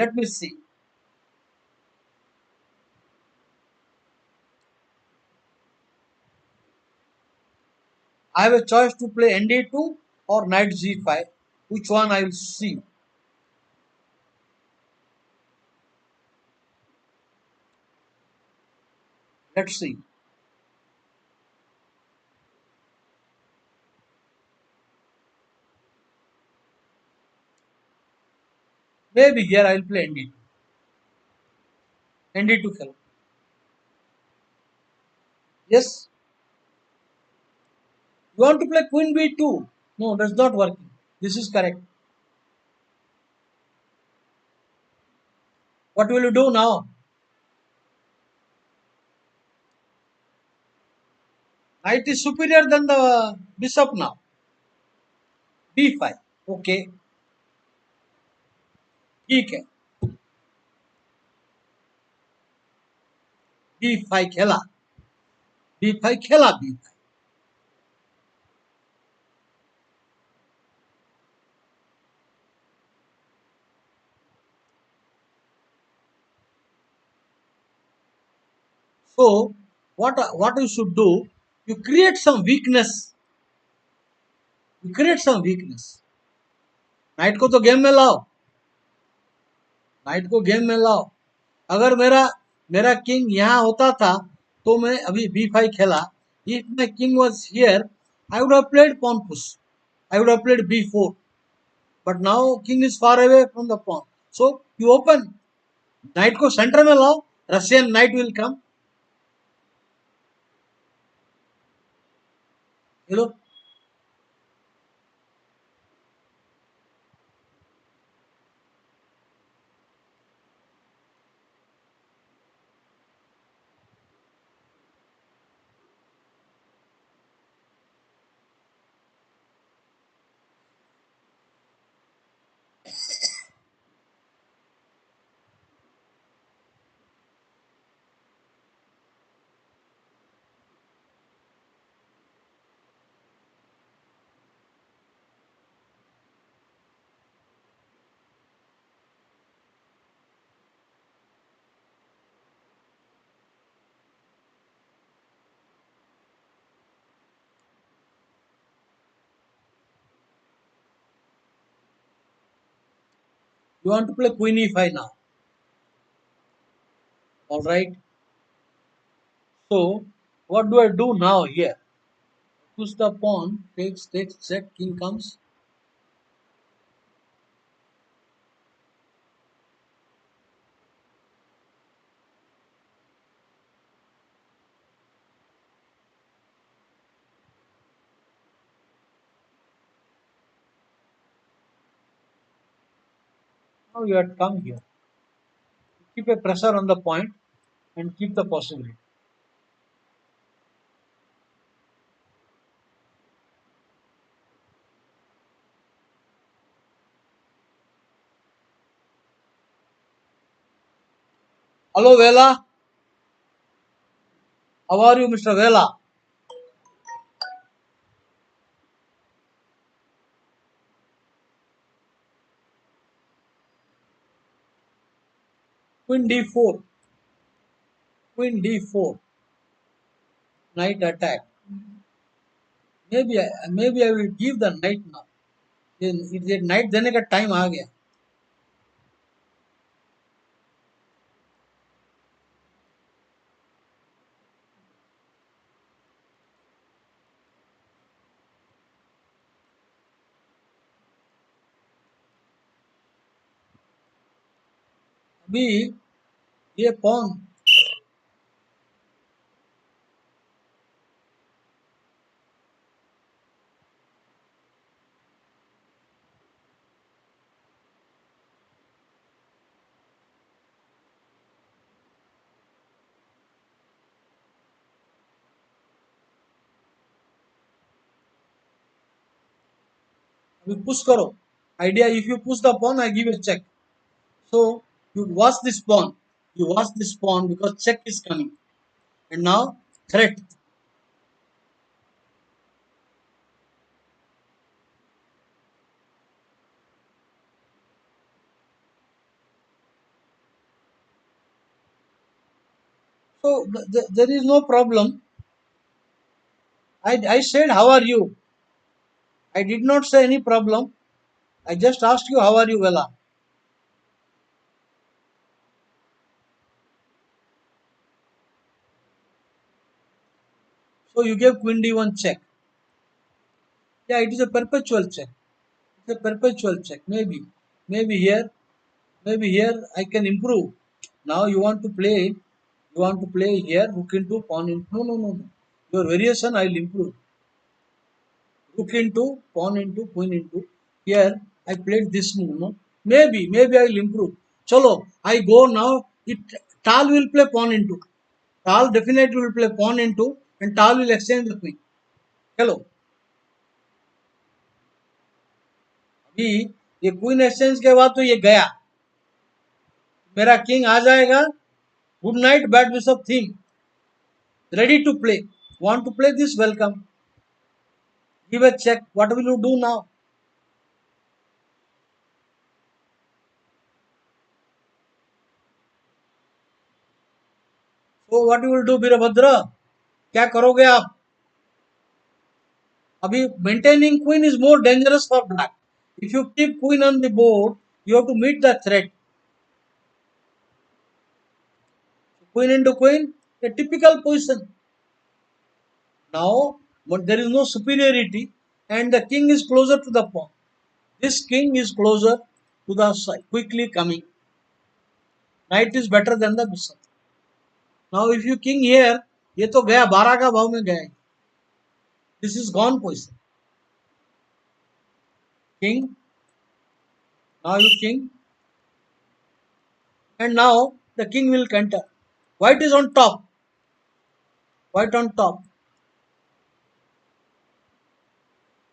I have a choice to play ND2 or knight G5. Which one I will see? Let's see. Maybe here I will play ND2. ND2 Khelo. Yes. You want to play Queen B2? No, that's not working. This is correct. What will you do now? Knight is superior than the bishop now. B5. Okay. ठीक है. B5 खेला. B5 खेला. B5. So what you should do? You create some weakness. Night को तो game में लाओ. अगर मेरा किंग यहाँ होता था तो मैं अभी B5 खेला. If my king was here, I would have played pawn push. I would have played B4. But now king is far away from the pawn. So you open. Night को centre में लाओ. Russian knight will come. You know. You want to play Queen E5 now. All right. So what do I do now here? push the pawn, takes check, king comes. Now you have come here. Keep a pressure on the point and keep the possibility. Hello, Vela. How are you, Mr. Vela? Queen d4. Queen d4. Knight attack. maybe I will give the knight now. ये night देने का time आ गया. अभी ये pawn अभी push करो. Idea, if you push the pawn, I give a check. So you watch this pawn. You watch this pawn because check is coming. And now threat. So there is no problem. I said, how are you? I did not say any problem. I just asked you, how are you, Vela? So you gave queen d1 check. Yeah, it is a perpetual check. It's a perpetual check. Maybe here I can improve. Now you want to play. You want to play here, rook into pawn into. No, no, no, no. Your variation I will improve. Rook into, pawn into, queen into. Here I played this move. No, maybe I will improve. Chalo, I go now. Tal will play pawn into. Tal definitely will play pawn into, and Tal will exchange the queen. चलो अभी ये queen exchange के बाद तो ये गया. मेरा king आ जाएगा. Good night bat bishop theme. Ready to play. Want to play this? Welcome. Give a check. What will you do now? So what you will do, Virbhadra? क्या करोगे आप? अभी maintaining queen is more dangerous for black. If you keep queen on the board, you have to meet the threat. Queen into queen, a typical position. Now, but there is no superiority, and the king is closer to the pawn. This king is closer to the side, quickly coming. Knight is better than the bishop. Now, if you king here, ये तो गया 12 का भाव में गया. This is gone position. King. Now you king. And now the king will counter. White is on top. White on top.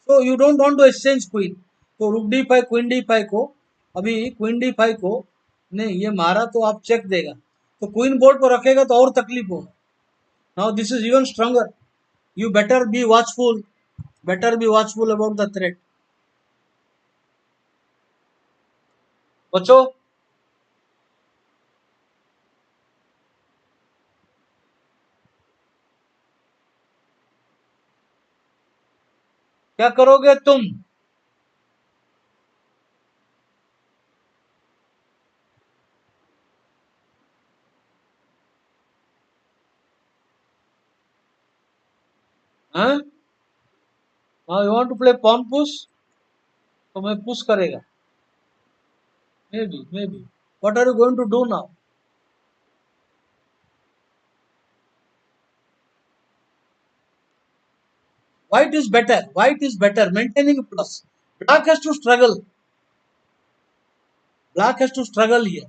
So you don't want to exchange queen. तो रुक d5 queen d5 को अभी queen d5 को नहीं ये मारा तो आप चेक देगा. तो क्वीन बोर्ड पर रखेगा तो और तकलीफ होगा. Now this is even stronger. You better be watchful. Better be watchful about the threat. बच्चों क्या करोगे तुम? हाँ? Now you want to play pawn push, तो मैं push करेगा. Maybe. What are you going to do now? White is better. White is better. Maintaining plus. Black has to struggle. Black has to struggle here.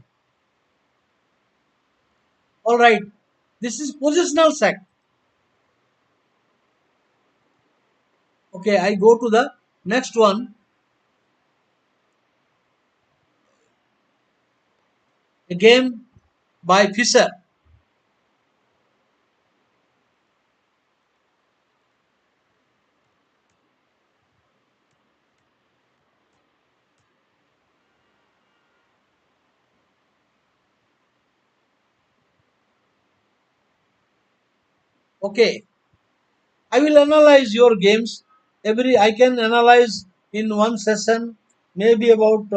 All right. This is positional sack. Okay, I go to the next one. A game by Fisher. Okay, I will analyze your games. I can analyze in one session maybe about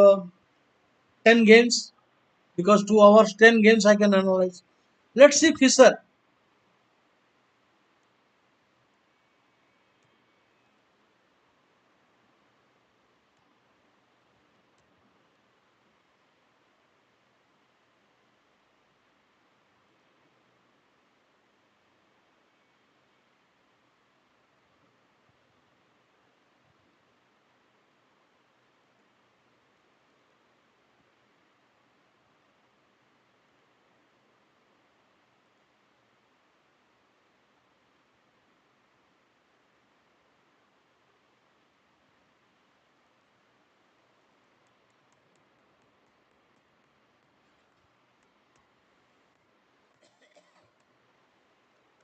10 games, because 2 hours 10 games I can analyze. Let's see Fisher.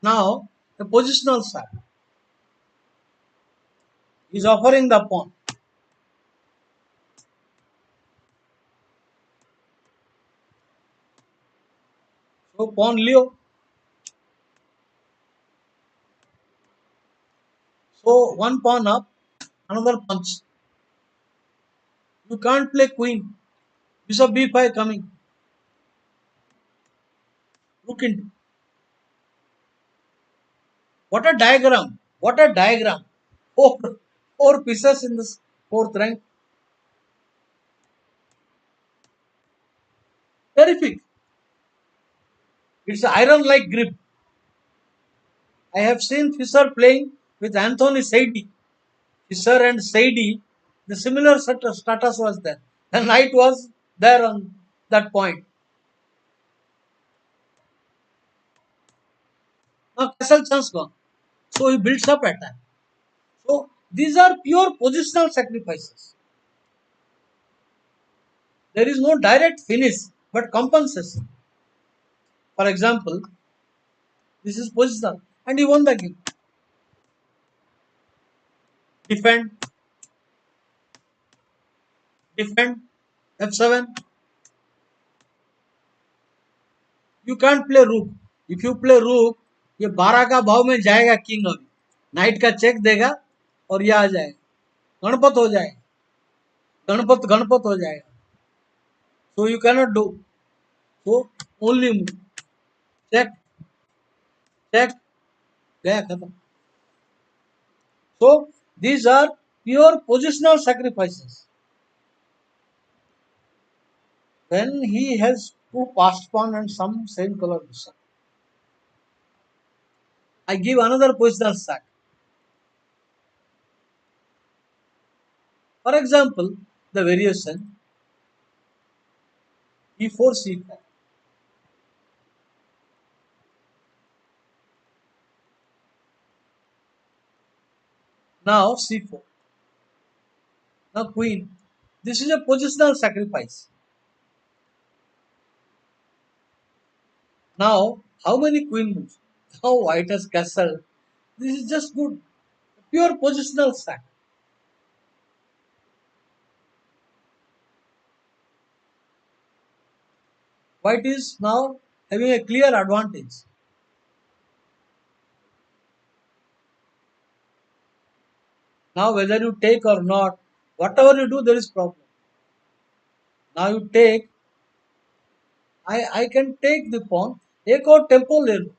Now the positional side is offering the pawn. So pawn Leo. So one pawn up, another punch. You can't play queen. Bishop b5 coming. Look into. What a diagram. What a diagram. Four pieces in this fourth rank. Terrific. It's iron like grip. I have seen Fisher playing with Anthony Saidi. Fisher and Saidi, the similar status was there. The knight was there on that point. Now castle chance gone. So he builds up attack. So these are pure positional sacrifices. There is no direct finish, but compensation. For example, this is positional, and he won the game. Defend, defend, f7. You can't play rook. If you play rook, ये 12 का भाव में जाएगा king अभी. Night का check देगा और ये आ जाएगा. गणपत हो जाएगा. गणपत हो जाएगा. So you cannot do. So only move. Check, check, गया खत्म. So these are pure positional sacrifices. When he has two passed pawn and some same color bishop, I give another positional sack. For example, the variation e4 c5. Now c4. Now queen. This is a positional sacrifice. Now, how many queen moves? Now white has castle. This is just good. Pure positional sack. White is now having a clear advantage. Now whether you take or not, whatever you do, there is problem. Now you take. I can take the pawn. एक और tempo ले लो.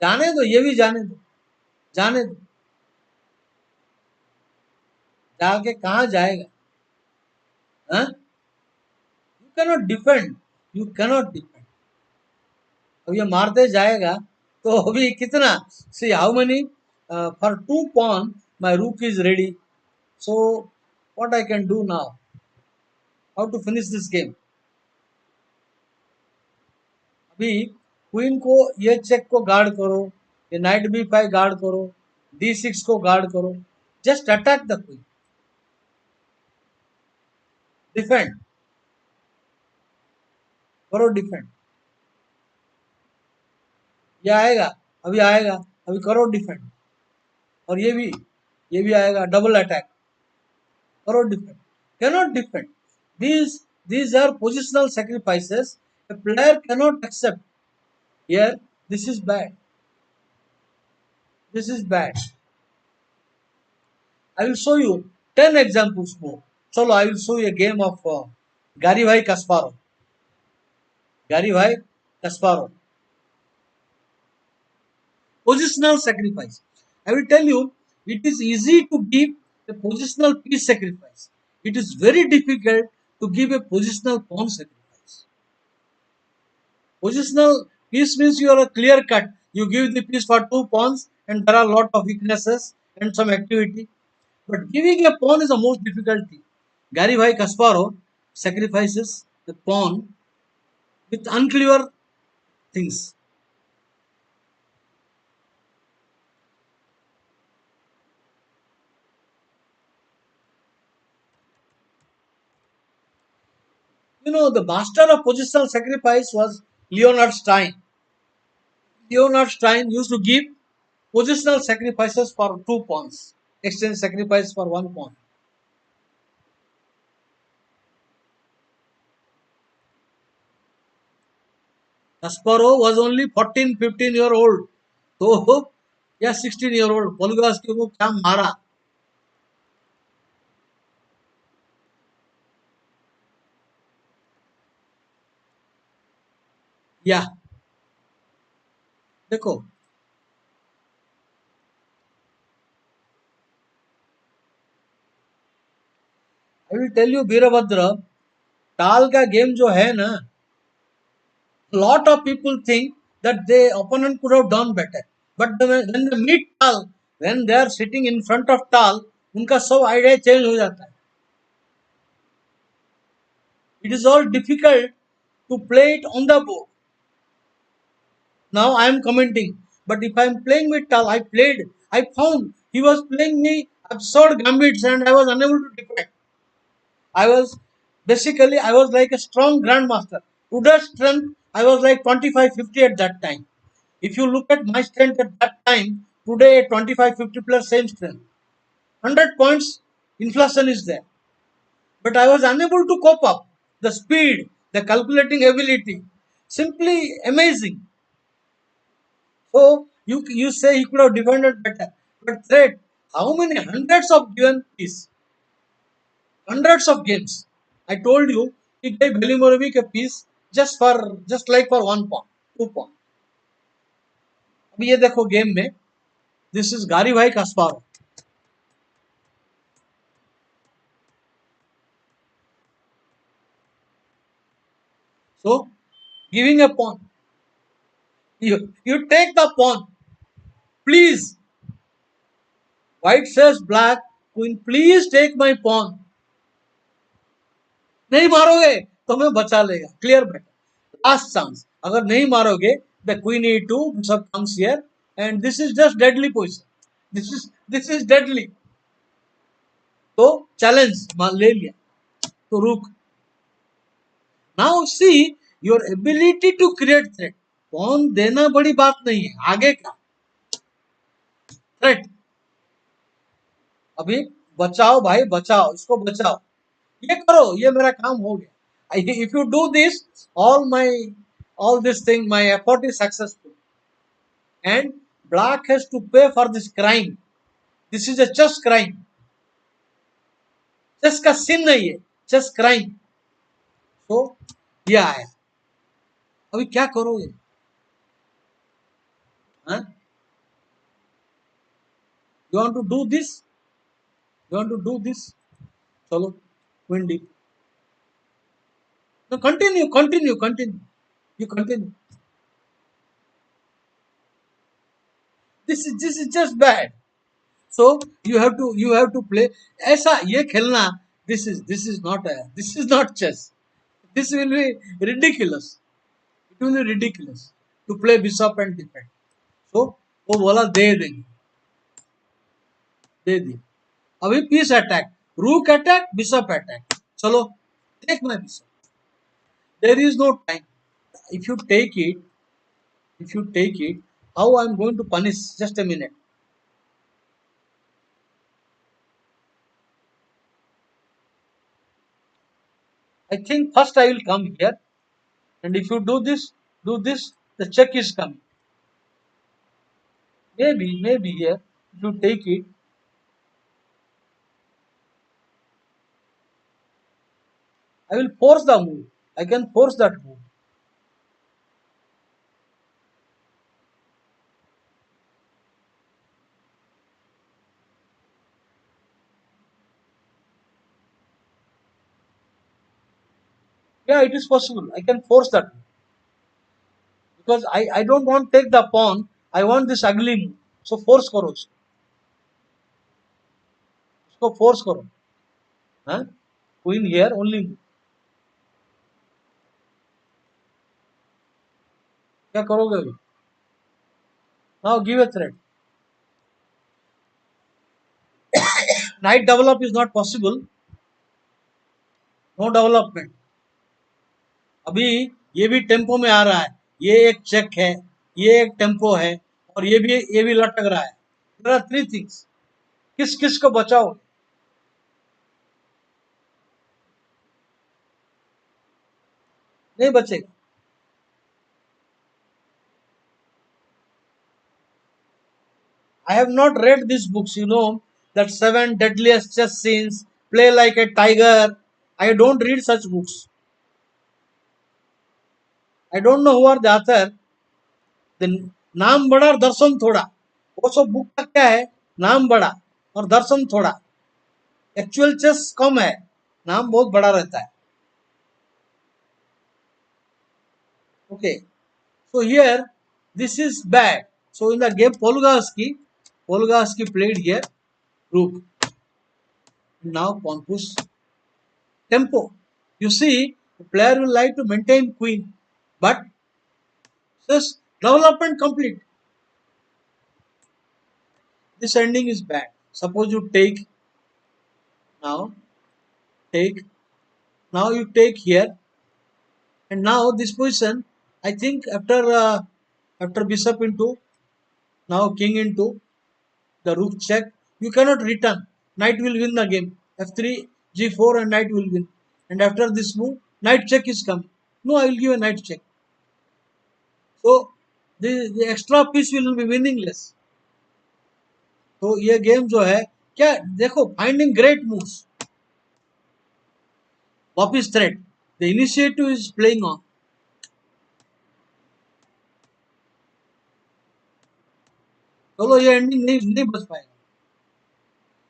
जाने दो, ये भी जाने दो. जाने दो. जाके कहाँ जाएगा? हाँ, you cannot defend, you cannot defend. अब ये मारते जाएगा तो अभी कितना, see how many, for 2 pawn my rook is ready, so what I can do now, how to finish this game. अभी क्वीन को, ये चेक को गार्ड करो, ये नाइट B5 गार्ड करो, D6 को गार्ड करो, just attack the queen, defend करो, डिफेंड। ये आएगा, अभी आएगा, अभी करो डिफेंड। और ये भी आएगा, डबल अटैक, करो defend, cannot defend. These are positional sacrifices a player cannot accept. Here, this is bad. This is bad. I will show you 10 examples more. Chalo, I will show you a game of Garibhai Kasparov. Garibhai Kasparov. Positional sacrifice. I will tell you, it is easy to give a positional piece sacrifice. It is very difficult to give a positional pawn sacrifice. Positional piece means you are a clear cut. You give the piece for 2 pawns and there are a lot of weaknesses and some activity. But giving a pawn is the most difficult thing. Garibhai Kasparov sacrifices the pawn with unclear things. You know, the master of positional sacrifice was Leonard Stein. Leonard Stein used to give positional sacrifices for 2 pawns, exchange sacrifice for 1 pawn. Kasparov was only 14, 15 year old. तो या 16 year old पोलगास को क्या मारा। या देखो, I will tell you Veerabhadra, Tal का game जो है ना, lot of people think that the opponent could have done better, but when they meet Tal, when they are sitting in front of Tal, उनका सब आइडिया चेंज हो जाता है। It is all difficult to play it on the board. Now I am commenting, but if I am playing with Tal, I found he was playing me absurd gambits and I was unable to defend. I was like a strong grandmaster. Today's strength, I was like 25-50 at that time. If you look at my strength at that time, today 25-50 plus same strength. 100 points, inflation is there. But I was unable to cope up. The speed, the calculating ability, simply amazing. So you say he could have defended better. But threat, how many hundreds of given piece? Hundreds of games. I told you he gave Belimorovic a piece just like for 1 pawn, 2 pawn. अभी ये देखो game में, this is गारीभाई Kasparov. So giving a pawn, you take the pawn, please. White says black, queen, please take my pawn. नहीं मारोगे तो मैं बचा लेगा, क्लियर बेटा, लास्ट चांस. अगर नहीं मारोगे, द क्वीन E2 सब comes here and this is just deadly position. This is deadly. तो चैलेंज ले लिया, तो रुक. Now see your ability to create threat. Pawn देना बड़ी बात नहीं है, आगे का थ्रेट. अभी बचाओ भाई, बचाओ, इसको बचाओ, ये करो, ये मेरा काम हो गया. If you do this, all this thing, my effort is successful. And black has to pay for this crime. This is a chess crime. Chess का सिन नहीं है, चेस क्राइम. तो ये आया, अभी क्या करोगे? You want to do this? You want to do this? Chalo, queen d. No, continue. You continue. This is just bad. So you have to play. ऐसा ये खेलना. This is not chess. This will be ridiculous. It will be ridiculous to play bishop and defend. So वो बोला दे दी. अभी piece attack, रूक attack, bishop attack. चलो, take my bishop. There is no time. If you take it, how I am going to punish? Just a minute. I think first I will come here, and if you do this, the check is coming. Maybe here. If you take it, I will force the move. I can force that move. Yeah, it is possible. I can force that move. Because I don't want to take the pawn. I want this ugly move. So force करो उसको force करो. हाँ? Queen here only move. क्या करोगे अभी? Now give a threat. Knight develop is not possible. No development. अभी ये भी टेम्पो में आ रहा है. ये एक चेक है, ये एक टेम्पो है, और ये भी लटक रहा है. There are three things. किस किस को बचाओ? नहीं बचेगा. I have not read these books, that seven deadliest chess scenes, play like a tiger. I don't read such books. I don't know who are the author. The नाम बड़ा और दर्शन थोड़ा. वो सब बुक का क्या है? नाम बड़ा और दर्शन थोड़ा. एक्चुअल चेस कम है, नाम बहुत बड़ा रहता है. Okay. So here, this is bad. So in the game, Polgaski played here, rook. Now pawn push, tempo. You see, the player will like to maintain queen, but says development complete. This ending is bad. Suppose you take now, take now you take here, and now this position. I think after bishop into, now king into, the rook check. You cannot return. Knight will win the game. F3, G4, and knight will win. And after this move, knight check is coming. No, I will give a knight check. So the extra piece will be meaningless. तो ये game जो है क्या देखो, finding great moves. वापिस threat. The initiative is playing on. चलो ये ending नहीं बच पाएगा.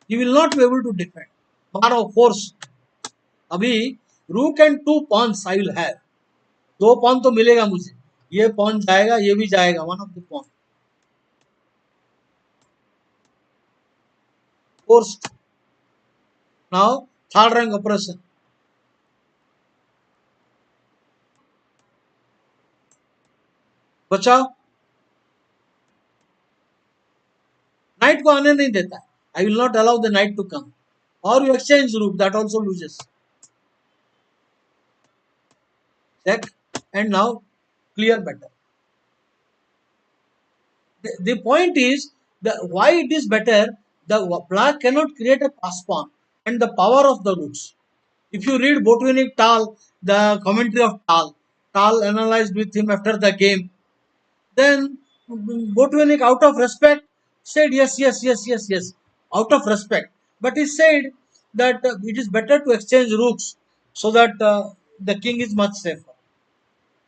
You will not be able to defend. Power of force. अभी rook and two pawns I will have. दो पॉन तो मिलेगा मुझे. ये पॉन जाएगा, ये भी जाएगा. One of the pawn. Forced. Now third rank operation. बचाओ. नाइट को आने नहीं देता. I will not allow the knight to come. Or you exchange rook, that also loses. Check, and now clear better. The point is that why it is better. The black cannot create a pass pawn, and the power of the rooks. If you read Botvinnik Tal, the commentary of Tal analyzed with him after the game. Then Botvinnik, out of respect, said yes, out of respect. But he said that it is better to exchange rooks so that the king is much safer.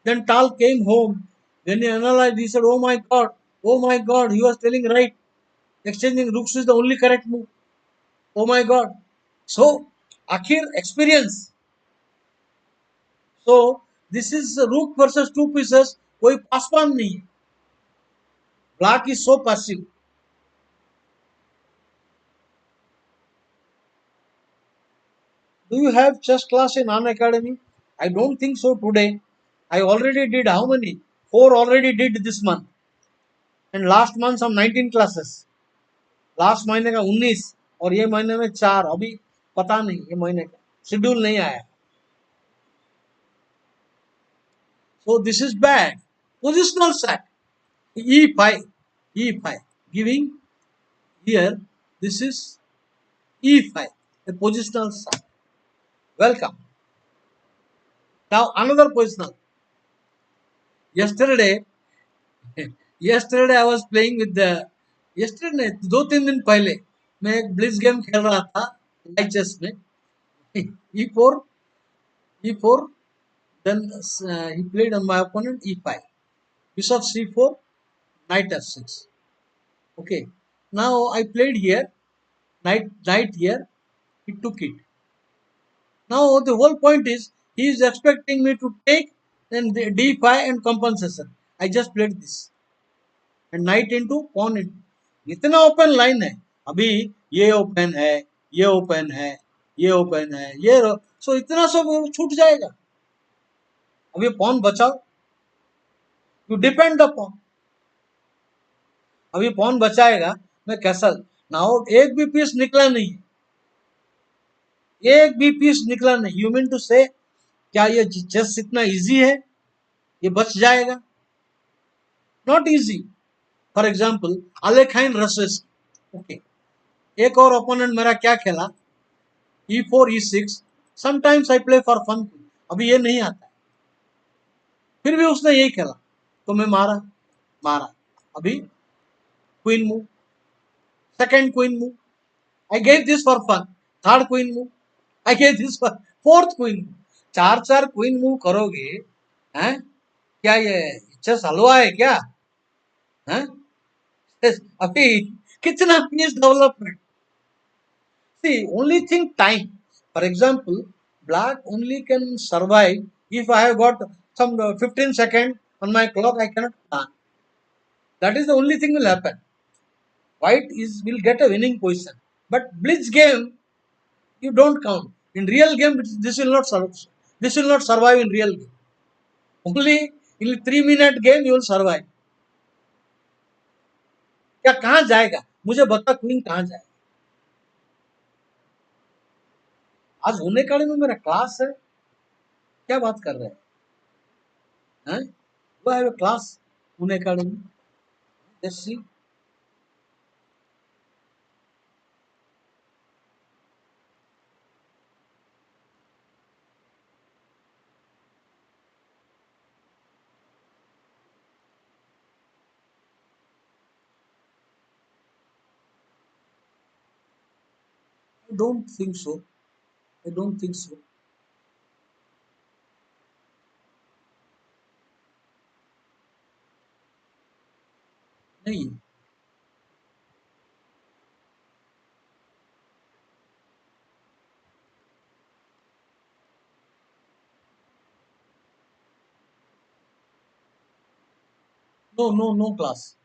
Then Tal came home. When he analyzed, he said, oh my God, he was telling right. Exchanging rooks is the only correct move. Oh my God. So, आखिर experience. So, this is rook versus two pieces. कोई पासवान नहीं है. Black is so passive. Do you have chess class in An Academy? I don't think so today. I already did how many? Four already did this month. And last month some 19 classes. Last महीने का 19 और ये महीने में 4. अभी पता नहीं ये महीने का शेड्यूल नहीं आया. So this is bad. Positional sack. E5. E5. Giving here. This is E5. A positional sack. Welcome. Now another positional. Yesterday, yesterday I was playing with the. Yesterday नहीं, 2-3 दिन पहले मैं एक ब्लिट्ज गेम खेल रहा था लाइव चेस में. E4, E4. Then he played on my opponent E5. Bishop C4, knight F6. Okay. Now I played here, knight here. He took it. Now the whole point is he is expecting me to take then the D5 and compensation. I just played this and knight into pawn into. इतना open line है. अभी ये open है, ये open है, ये open है, ये सो इतना सब छूट जाएगा. अब ये पॉन बचाओ. You depend upon. अब ये पॉन बचाएगा. मैं कैसल. नाउ एक भी पीस निकला नहीं है. एक भी पीस निकला नहीं. यू मीन टू से क्या ये चेस इतना इजी है? ये बच जाएगा? Not easy. For example Alekhine रसेस. ओके. एक और ओपोनेंट मेरा क्या खेला? E4 E6. Sometimes I play for fun. अभी ये नहीं आता. फिर भी उसने यही खेला तो मैं मारा. मारा. अभी queen move. Second queen move. I gave this for fun. Third queen move. I gave this for fourth queen move. चार चार क्वीन मूव करोगे हैं? क्या ये चेस हलवा है क्या? हैं? अभी कितना piece development. See, only thing time. For example, black only can survive if I have got some 15 seconds on my clock. I cannot plan. That is the only thing will happen. White is will get a winning position. But blitz game you don't count. In real game, this will not survive. This will not survive in real game. Only in 3 minute game you will survive. क्या कहाँ जाएगा? मुझे बता queen कहाँ जाएगा? आज होने काले में मेरा क्लास है. क्या बात कर रहे हैं? वो है क्लास होने काले में. Let's see. I don't think so. I don't think so. नहीं. No, no, no class.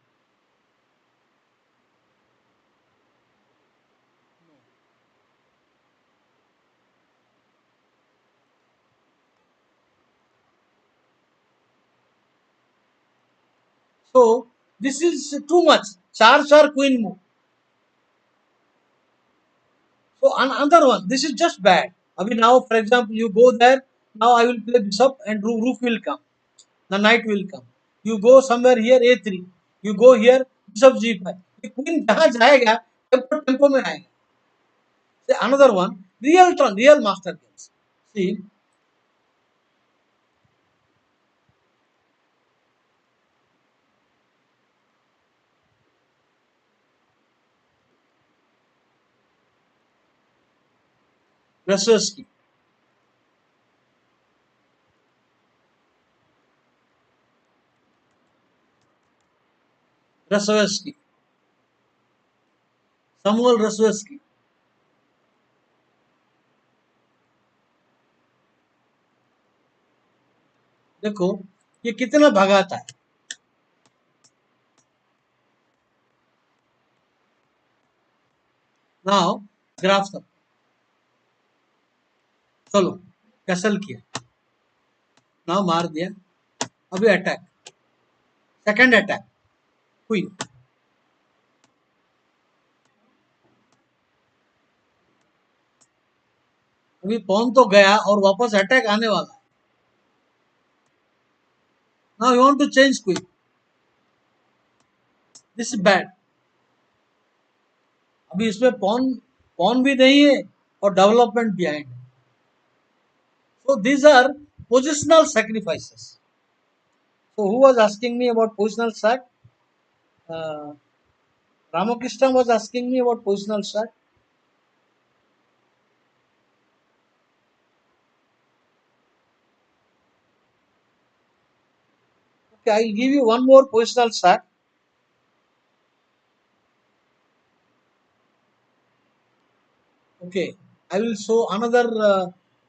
So this is too much. Char queen move. So another one. This is just bad. I mean now, for example, you go there. Now I will play bishop and rook will come. The knight will come. You go somewhere here A3. You go here bishop G5. The queen जहाँ जाएगा tempo में आएगा. See, another one. Real master games. See. Brzezinski. Brzezinski. Samuel Brzezinski. देखो ये कितना भगाता है। Now graph सब, चलो कैसल किया, नाउ मार दिया। अभी अटैक, सेकंड अटैक हुई। अभी पॉन तो गया और वापस अटैक आने वाला है। Now you want to change queen, this is bad. अभी इसमें पॉन पॉन भी नहीं है और डेवलपमेंट बिहाइंड है। So these are positional sacrifices. So who was asking me about positional sack? Uh, Ramakrishna was asking me about positional sack. Okay, I'll give you one more positional sack. Okay, I will show another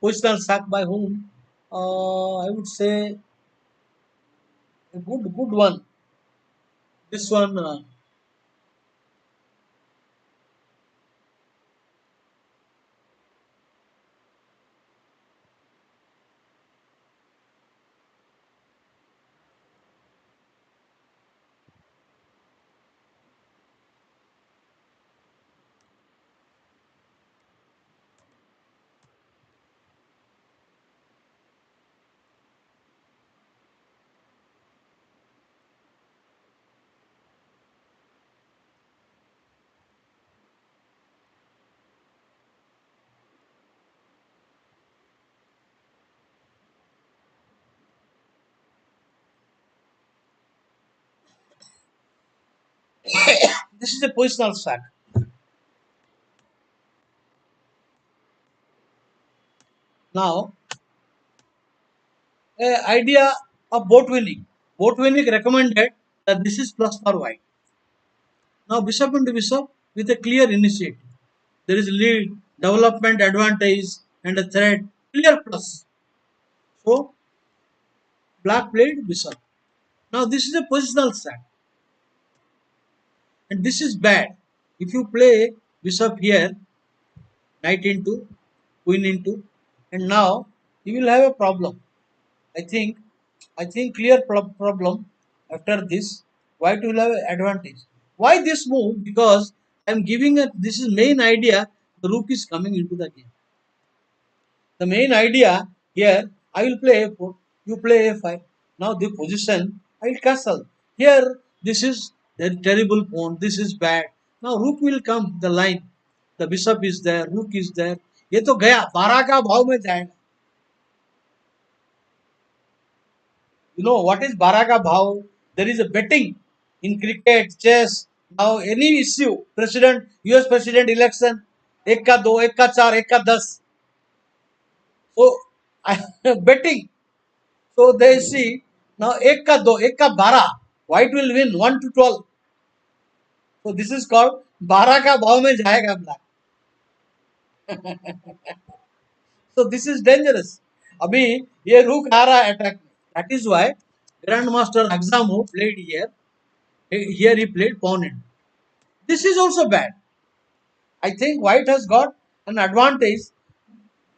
positional sack by whom? I would say a good one. This one. This is a positional sack. Now, idea of boat winning. Boat winning recommended that this is plus for white. Now bishop into bishop with a clear initiative. There is lead, development advantage, and a threat. Clear plus. So black played bishop. Now this is a positional sack, and this is bad. If you play bishop here, knight into, queen into, and now you will have a problem. I think, I think clear problem. After this, white will have advantage. Why this move? Because I am giving a, this is main idea. The rook is coming into the game. The main idea here, I will play a4, you play a5. Now the position, I will castle. Here, this is the terrible pawn, this is bad. Now rook will come, the line. The bishop is there, rook is there. ये तो गया 12 का भाव में जाएगा. You know what is 12 का भाव? There is a betting in cricket, chess. Now any issue, president, US president election, एक का दो, एक का चार, एक का 10. So I betting. So they see now एक का दो, एक का 12. White will win 1 to 12. So this is called 12 का भाव में जाएगा black. So this is dangerous. अभी ये रुक आ रहा है attack में. That is why Grandmaster Axamo played here. Here he played pawn in. This is also bad. I think White has got an advantage.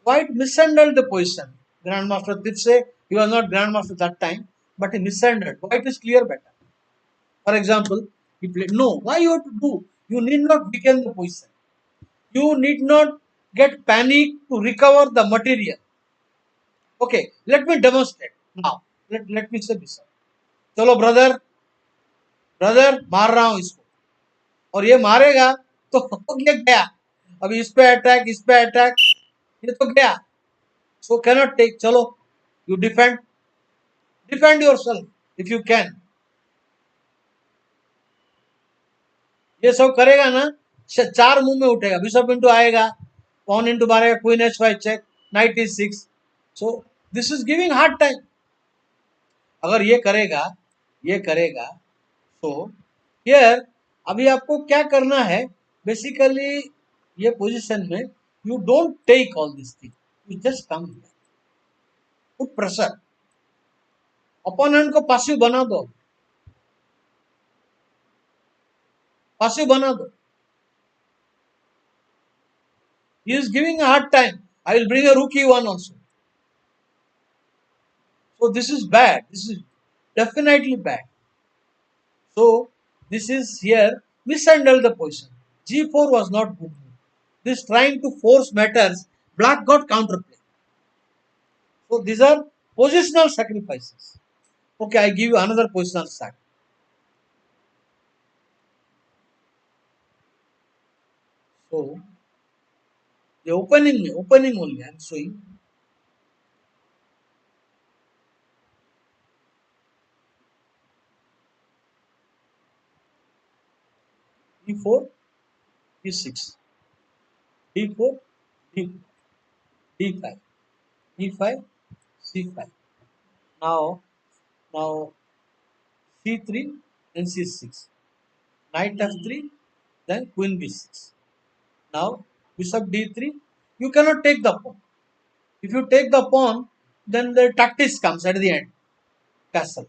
White mishandled the position. Grandmaster Tipse, he was not Grandmaster that time, but he mishandled. White is clear better. For example, he played. No, why you have to do? You need not weaken the position. You need not get panic to recover the material. Okay, let me demonstrate now. Let me say this. चलो brother brother मार रहा हूं इसको और ये मारेगा तो ये गया. अभी इस पे अटैक ये तो गया. So cannot take. चलो you defend yourself if you can. ये सब करेगा ना, चार मुंह में उठेगा. बिशप इंटू आएगा, पॉन इंटू मारेगा, queen h5 check, knight e6. So this is giving hard time. अगर ये करेगा तो हियर अभी आपको क्या करना है बेसिकली ये पोजीशन में. You don't take all this thing, you just come put pressure. Opponent को पासिव बना दो, पासिव बना दो. He is giving a hard time. I will bring a rookie one also. So this is bad. This is definitely bad. So this is here mishandled the position. G4 was not good. This trying to force matters. Black got counterplay. So these are positional sacrifices. Okay, I give you another positional sac. So the opening only I am showing. D4, D6, D4, D, D5, E5, C5. Now C3 and C6. Knight F3, then Queen B6. Now Bishop D3. You cannot take the pawn. If you take the pawn, then the tactics comes at the end. Castle.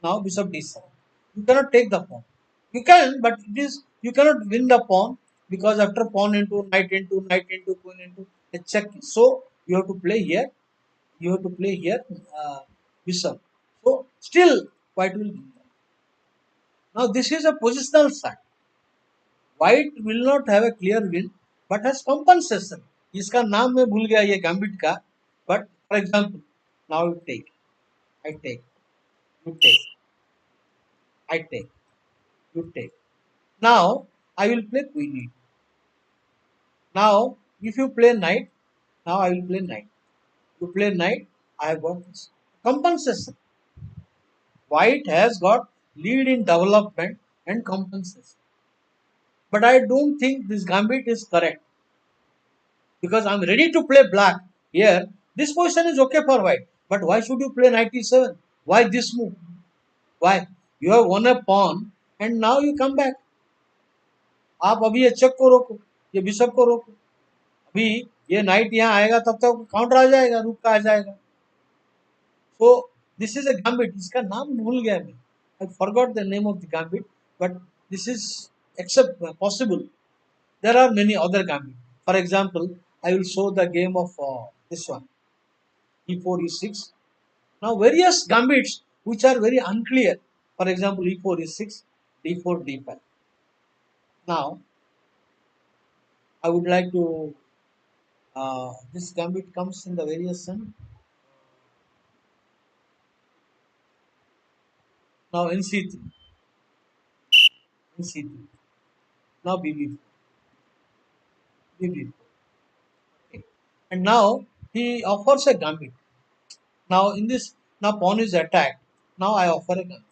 Now Bishop D7. You cannot take the pawn. You can, but it is you cannot win the pawn because after pawn into queen into a check. So you have to play here. You have to play here bishop. So still white will win. Now this is a positional sack. White will not have a clear win, but has compensation. इसका नाम मैं भूल गया ये gambit का. But for example, now you take, I take, you take, I take, you take. Now I will play queen e. Now if you play knight, now I will play knight. You play knight, I have got this compensation. White has got lead in development and compensation. But I don't think this gambit is correct because I'm ready to play black here. This position is okay for white, but why should you play knight e7? Why this move? Why? You have won a pawn and now you come back. आप अभी ये check को रोको, ये bishop को रोको. अभी ये नाइट यहाँ आएगा तब तक काउंटर आ जाएगा, रूक का आ जाएगा. So this is a gambit. इसका नाम भूल गया मैं. I forgot the name of the gambit, but this is except possible. There are many other gambit. For example, I will show the game of this one, e4, e6. Now various gambits which are very unclear. For example, e4, e6, d4, d5. Now I would like to this gambit comes in the variation. Now nc3, nc3. Now bb4, bb4. Okay. And now he offers a gambit. Now in this, now pawn is attacked. Now I offer a gambit.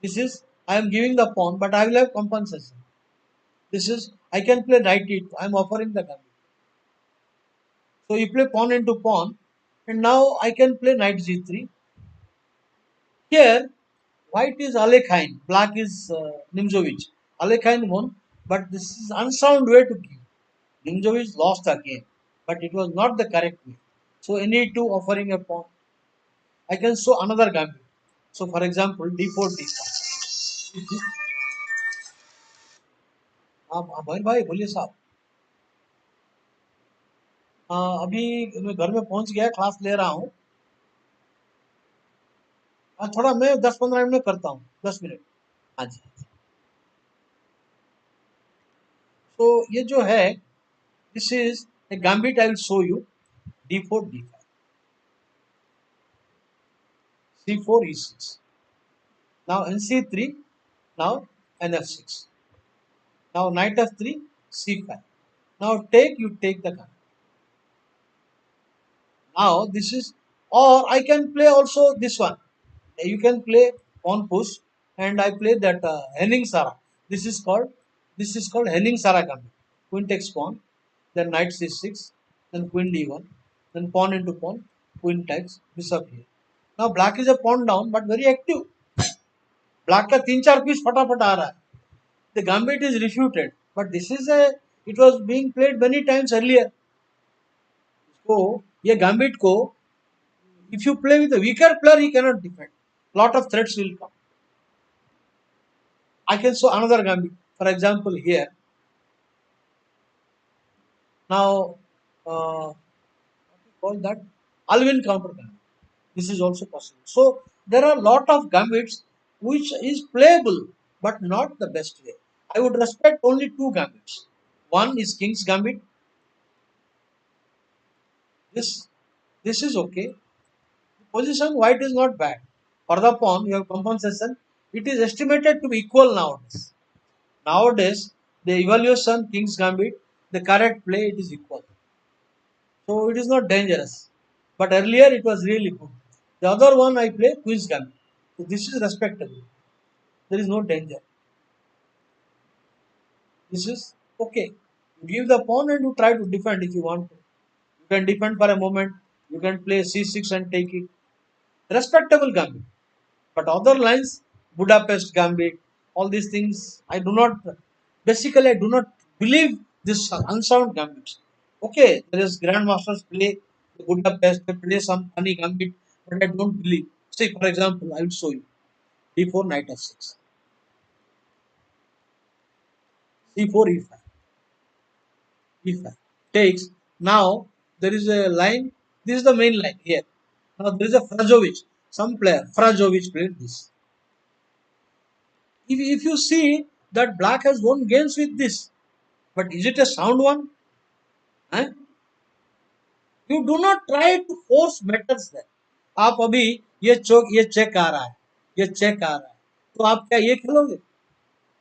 This is I am giving the pawn, but I will have compensation. This is I can play knight e2. I am offering the gambit. So you play pawn into pawn, and now I can play knight g3. Here, white is Alekhine, black is Nimzovich. Alekhine won, but this is unsound way to give. Nimzovich lost again, but it was not the correct way. So any two offering a pawn. I can show another gambit. So for example, d4, d5. हाँ भाई भाई बोलिए साहब. अभी मैं घर में पहुंच गया, क्लास ले रहा हूँ. थोड़ा मैं 10-15 मिनट में करता हूँ, 10 मिनट. हाँ जी. तो ये जो है, this is a gambit. I will show you d4, d5, c4, e6. Now nc3, now nf6. Now knight f3, c5. Now take, you take the gun. Now this is, or I can play also this one. You can play pawn push, and I play that Henning Sara. This is called Henning Sara gambit. Queen takes pawn, then knight c6, then queen d1, then pawn into pawn, queen takes bishop here. Now black is a pawn down, but very active. Black का 3-4 piece फटाफट आ रहा है. The gambit is refuted, but this is a it was being played many times earlier. So ये gambit को If you play with a weaker player, he cannot defend. Lot of threats will come. I can show another gambit. For example, here now, what we call that Alvin counter gambit. This is also possible. So there are a lot of gambits which is playable, but not the best way. I would respect only two gambits. One is King's Gambit. This this is okay. Position white is not bad. For the pawn, you have compensation. It is estimated to be equal nowadays. Nowadays, the evaluation King's Gambit, the correct play it is equal. So it is not dangerous. But earlier it was really good. The other one I play Queen's Gambit. So this is respectable. There is no danger. This is okay. You give the pawn and you try to defend if you want to. You can defend for a moment. You can play c6 and take it. Respectable gambit. But other lines, Budapest Gambit, all these things, I do not, basically, I do not believe this unsound gambits. Okay, there is grandmasters play the Budapest, they play some funny gambit, but I don't believe. See, for example, I will show you d4 knight f6, c4 e5, e5 takes. Now there is a line. This is the main line here. Now there is a Frajovic. Some player Frajovic played this. If you see that black has won games with this, but is it a sound one? हैं? You do not try to force matters there. आप अभी ये check आ रहा है, ये check आ रहा है, तो आप क्या ये खेलोगे?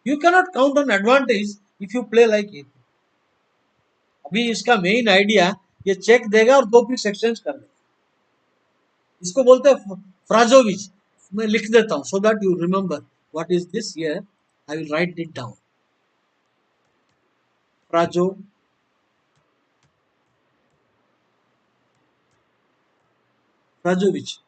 You cannot count on advantage if you play like it. अभी इसका मेन आइडिया ये चेक देगा और दो पिक्स एक्सचेंज कर देगा. इसको बोलते हैं फ्राजोविच. मैं लिख देता हूँ so that you remember what is this here. I will write it down. फ्राजो Fajarowicz.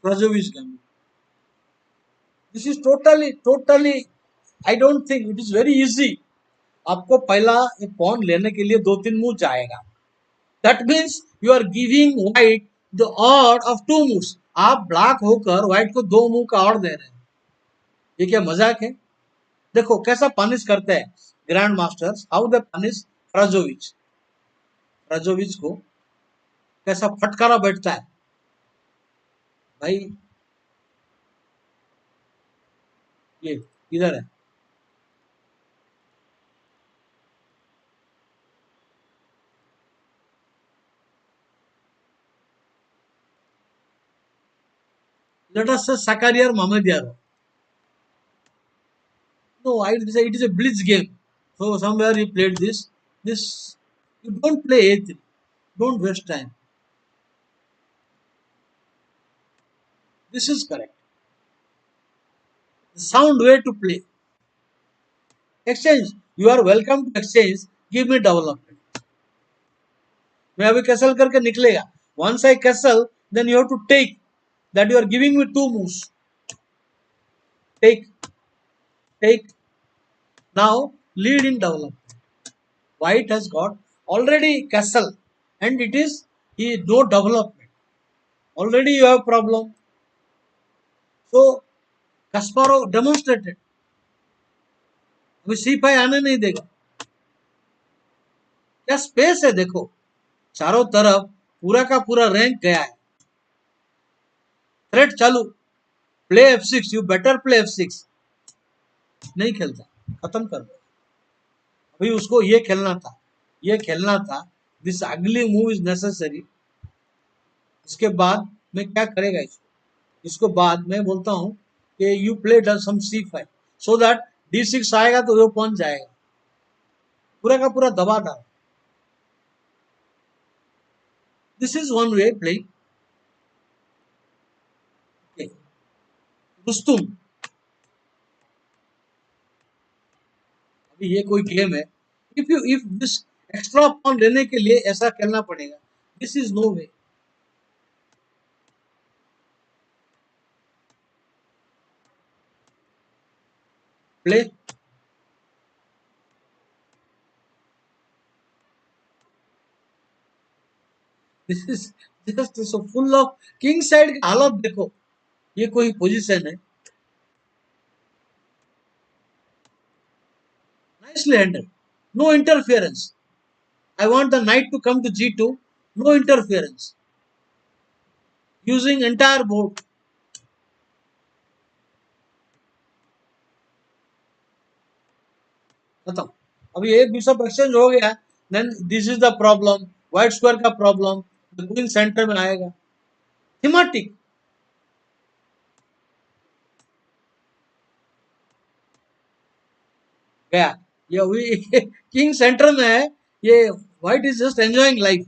Fajarowicz gambit. This is totally I don't think it is very easy. आपको पहला एक पॉन लेने के लिए दो तीन मूव जाएगा. That means you are giving white the odd of two moves. आप ब्लैक होकर व्हाइट को दो मूव का ऑड दे रहे हैं. ये क्या मजाक है? देखो कैसा पनिश करते हैं grandmasters. How the punish Fajarowicz. Fajarowicz को कैसा फटकारा बैठता है भाई. ये इधर है. Let us say Sakariar Mamadiyaro. No, I would say it is a blitz game. So somewhere he played this. This you don't play a3. Don't waste time. This is correct. The sound way to play. Exchange. You are welcome to exchange. Give me development. मैं अभी castle करके निकलेगा. Once I castle, then you have to take. That you are giving me two moves. Take, take. Now lead in development. White has got already castle, and it is no development. Already you have problem. So Kasparov demonstrated. अभी C5 आने नहीं देगा. क्या space है देखो. चारों तरफ पूरा का पूरा रैंक गया है. थ्रेड चालू. Play F6. You better play F6. नहीं खेलता. खत्म कर दो. अभी उसको ये खेलना था. ये खेलना था. दिस अगली मूव इज नेसेसरी. इसके बाद मैं क्या करेगा इसको. इसको बाद में बोलता हूं कि you play some C5 so that D6 आएगा तो वो पहुंच जाएगा. पूरा का पूरा दबा डाल. This is one way playing. Rustam. अभी ये कोई गेम है. इफ दिस एक्स्ट्रा पॉन लेने के लिए ऐसा खेलना पड़ेगा. This is no way. Play this is just so full of king side की हालत देखो, ये कोई पोजीशन है? Nicely handle, no interference. I want the knight to come to g2, no interference, using entire board. खत्म. अभी एक bishop exchange हो गया, then this is the problem, white square का प्रॉब्लम, द क्वीन सेंटर में आएगा. Thematic गया, ये अभी किंग सेंटर में है, ये white is just enjoying life.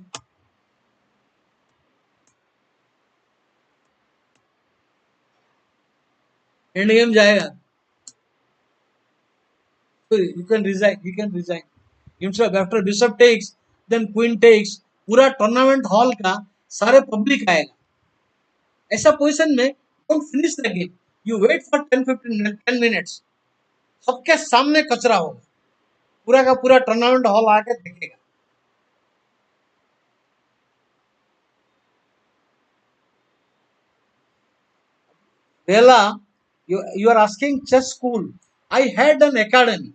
End game जाएगा, so you can resign, you can resign. Instead after bishop takes, then queen takes, पूरा टूर्नामेंट हॉल का सारे पब्लिक आएगा. ऐसा पोजीशन में don't finish the game, you wait for 10-15 10 minutes, सबके सामने कचरा होगा, पूरा का पूरा टूर्नामेंट हॉल आके देखेगा. Bella, you are asking chess school. I had an academy.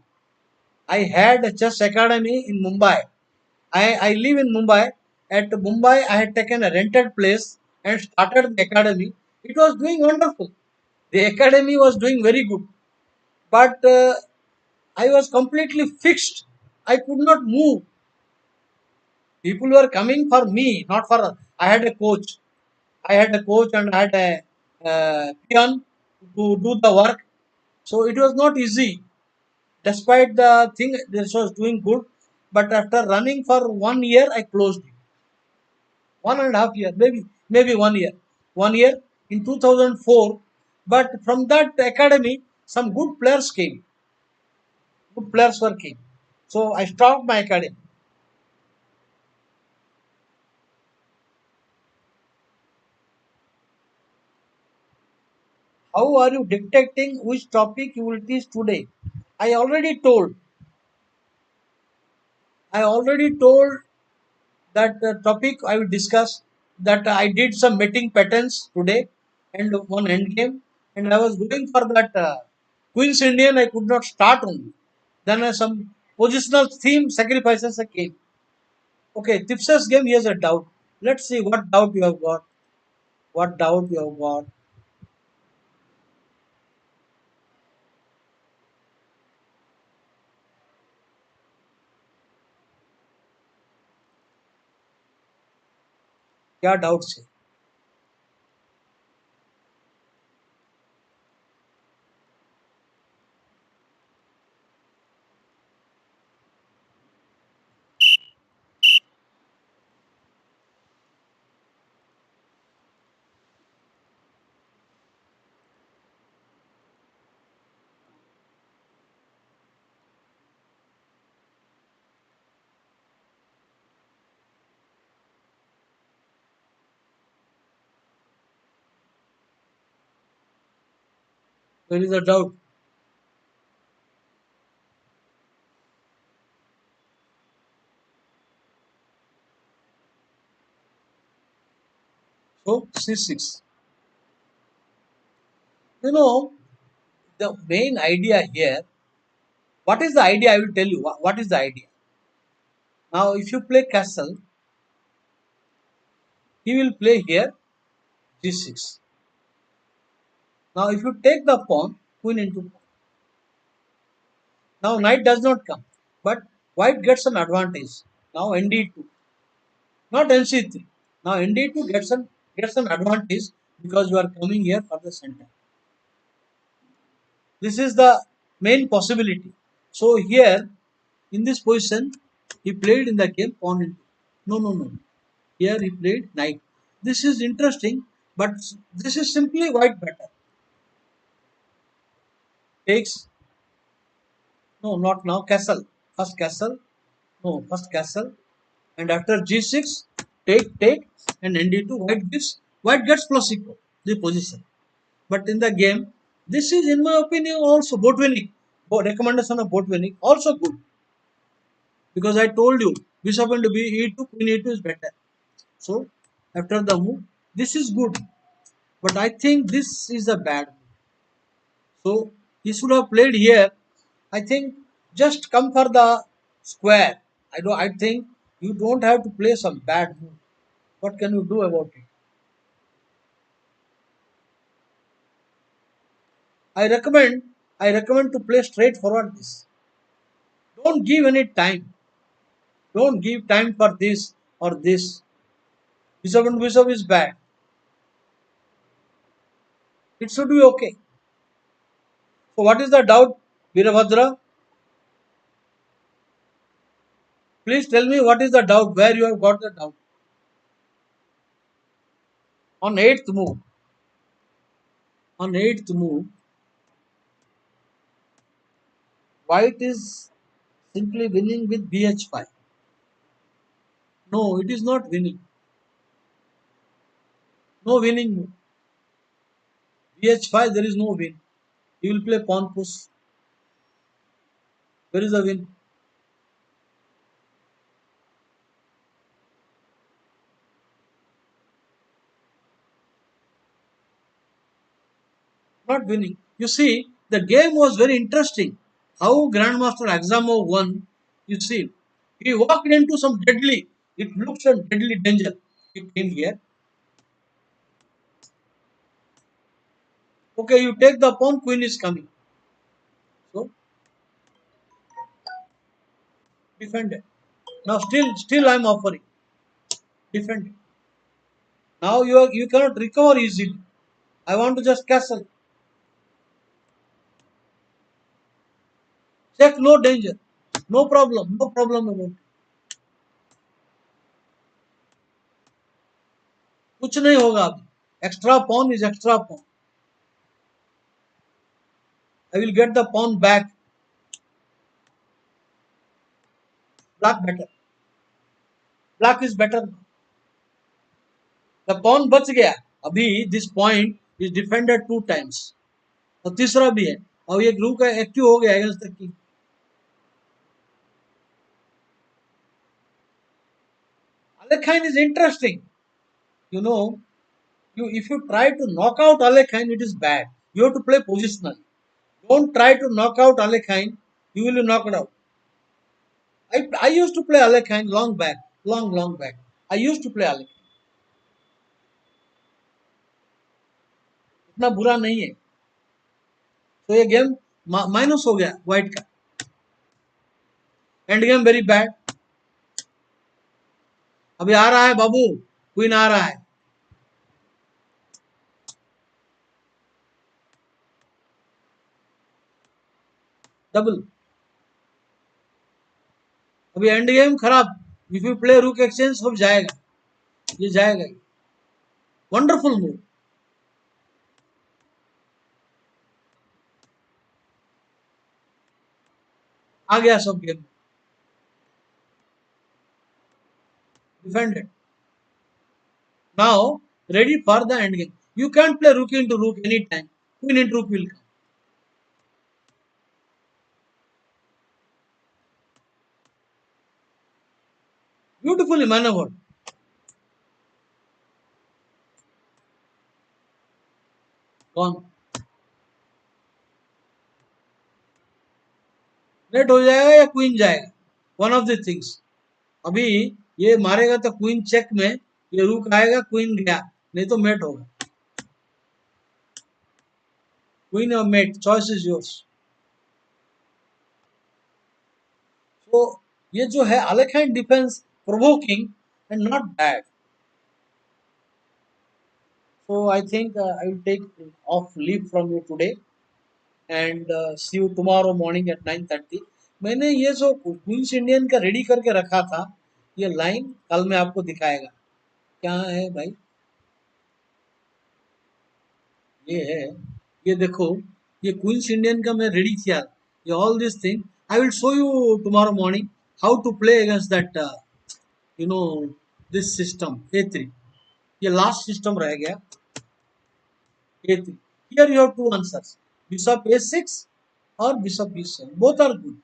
I had a chess academy in Mumbai. I live in Mumbai. At Mumbai, I had taken a rented place and started the academy. It was doing wonderful. The academy was doing very good. But I was completely fixed. I could not move. People were coming for me, not for. I had a coach. I had a coach and I had a peon to do the work. So it was not easy. Despite the thing, this was doing good. But after running for 1 year, I closed it. 1.5 year, maybe 1 year. 1 year in 2004. But from that academy, some good players came. Good players were came. So I stopped my academy. How are you dictating which topic you will teach today? I already told. I already told that topic I will discuss, that I did some mating patterns today and one end game, and I was going for that Queen's Indian. I could not start only. Then some positional theme sacrifices came. Okay, Tipsa's game, he has a doubt. Let's see what doubt you have got. What doubt you have got. क्या doubts है? There is a doubt. So C6. You know, the main idea here. What is the idea? I will tell you. What is the idea? Now, if you play castle, he will play here G6. Now, if you take the pawn, queen into pawn. Now, knight does not come, but white gets an advantage. Now, ND2, not NC3. Now, ND2 gets an advantage because you are coming here for the center. This is the main possibility. So, here in this position, he played in the game pawn into. No, no, no. Here he played knight. This is interesting, but this is simply white better. Takes, no, not now, castle. First castle. No, first castle. And after G6, take, and ND2, white gets plus equal, the position. But in the game, this is, in my opinion, also boat winning. Recommendation of boat winning, also good. Because I told you, bishop into B, E2, queen E2 is better. So after the move, this is good, but I think this is a bad move. So he should have played here. I think just come for the square. I think you don't have to play some bad move. What can you do about it? I recommend I recommend to play straightforward this. Don't give any time. Don't give time for this or this. Bishop and bishop is bad. It should be okay. So what is the doubt, Virabhadra? Please tell me what is the doubt, where you have got the doubt. On eighth move. On eighth move, white is simply winning with bh5. No, it is not winning. No winning move. bh5, there is no win. He will play pawn push. Where is the win? Not winning. You see, the game was very interesting. How Grandmaster Axamov won, you see, he walked into some deadly, it looks a deadly danger. He came here. Okay, you take the pawn, queen is coming. So, defend it. Now, still I am offering. Defend it. Now you cannot recover easily. I want to just castle. Check, no danger. No problem. No problem about it. कुछ नहीं होगा अभी. Extra pawn is extra pawn. I will get the pawn back. Black better. Black is better. The pawn बच गया. अभी this point is defended 2 times. और तीसरा भी है. और ये rook एक्टिव हो गया against the king. Alekhine is interesting. You know, if you try to knock out Alekhine, it is bad. You have to play positional. Don't try to knock out Alekhine. You will be knocked out. I used to play Alekhine long back. Long back. I used to play Alekhine. इतना बुरा नहीं है. तो ये game minus हो गया white का. End game very bad. अभी आ रहा है बाबू. क्वीन आ रहा है. डबल. अभी एंड गेम खराब. If you play rook exchange सब जाएगा. ये जाएगा. Wonderful move. आ गया सब game. Defended. Now ready for the end game. You can't play rook into rook anytime. Queen into rook will come. Beautifully maneuvered. Gone. Net हो जाएगा या क्वीन जाएगा. One of the things. अभी ये मारेगा तो क्वीन चेक में. ये रूक आएगा, क्वीन गया. नहीं तो मेट होगा. क्वीन और मेट. Choice is yours. तो ये जो है Alekhine defence provoking and not bad. So I think I will take off leave from you today and see you tomorrow morning at 9:30. मैंने ये जो क्वींस इंडियन का रेडी करके रखा था, ये लाइन कल मैं आपको दिखाएगा. क्या है भाई? ये है. ये देखो, ये क्वींस इंडियन का मैं रेडी किया. ये all this thing I will show you tomorrow morning how to play against that you know this system A3. ये लास्ट सिस्टम रह गया. A3. Here you have two answers. Bishop A6 or Bishop B7. Both are good.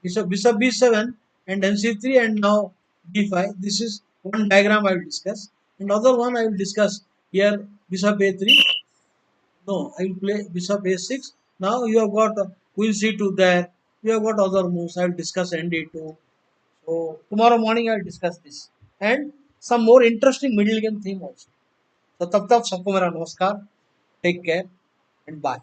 Bishop B7 and MC3 and now B5. This is One diagram I will discuss, and other one I will discuss here. Bishop a3. No, I will play bishop a6. Now you have got queen c2 there. You have got other moves. I will discuss nd2. So tomorrow morning I will discuss this and some more interesting middle game theme also. So तब तक सबको मेरा नमस्कार. Take care and bye.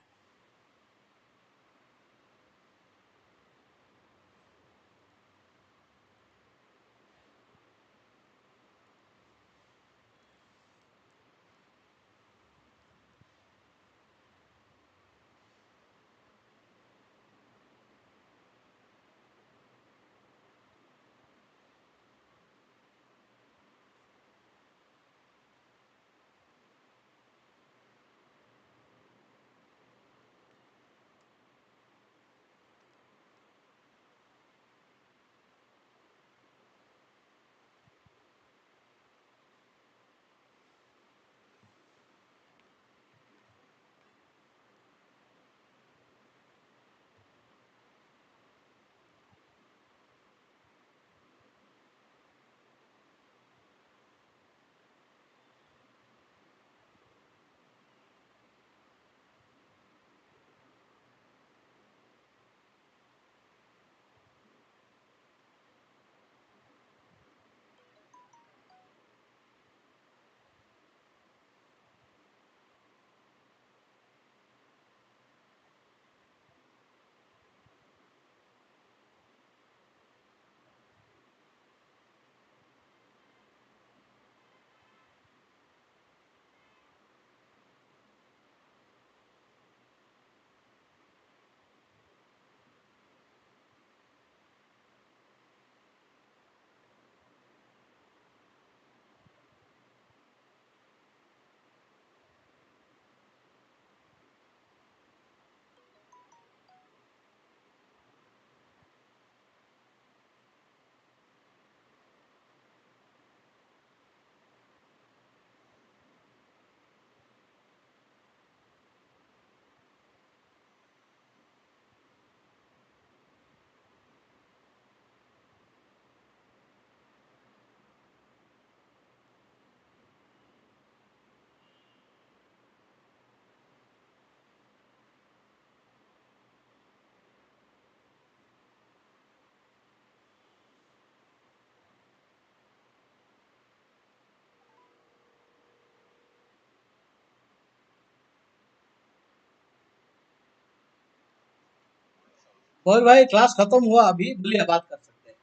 और भाई class खत्म हुआ अभी बोलिए बात कर सकते हैं.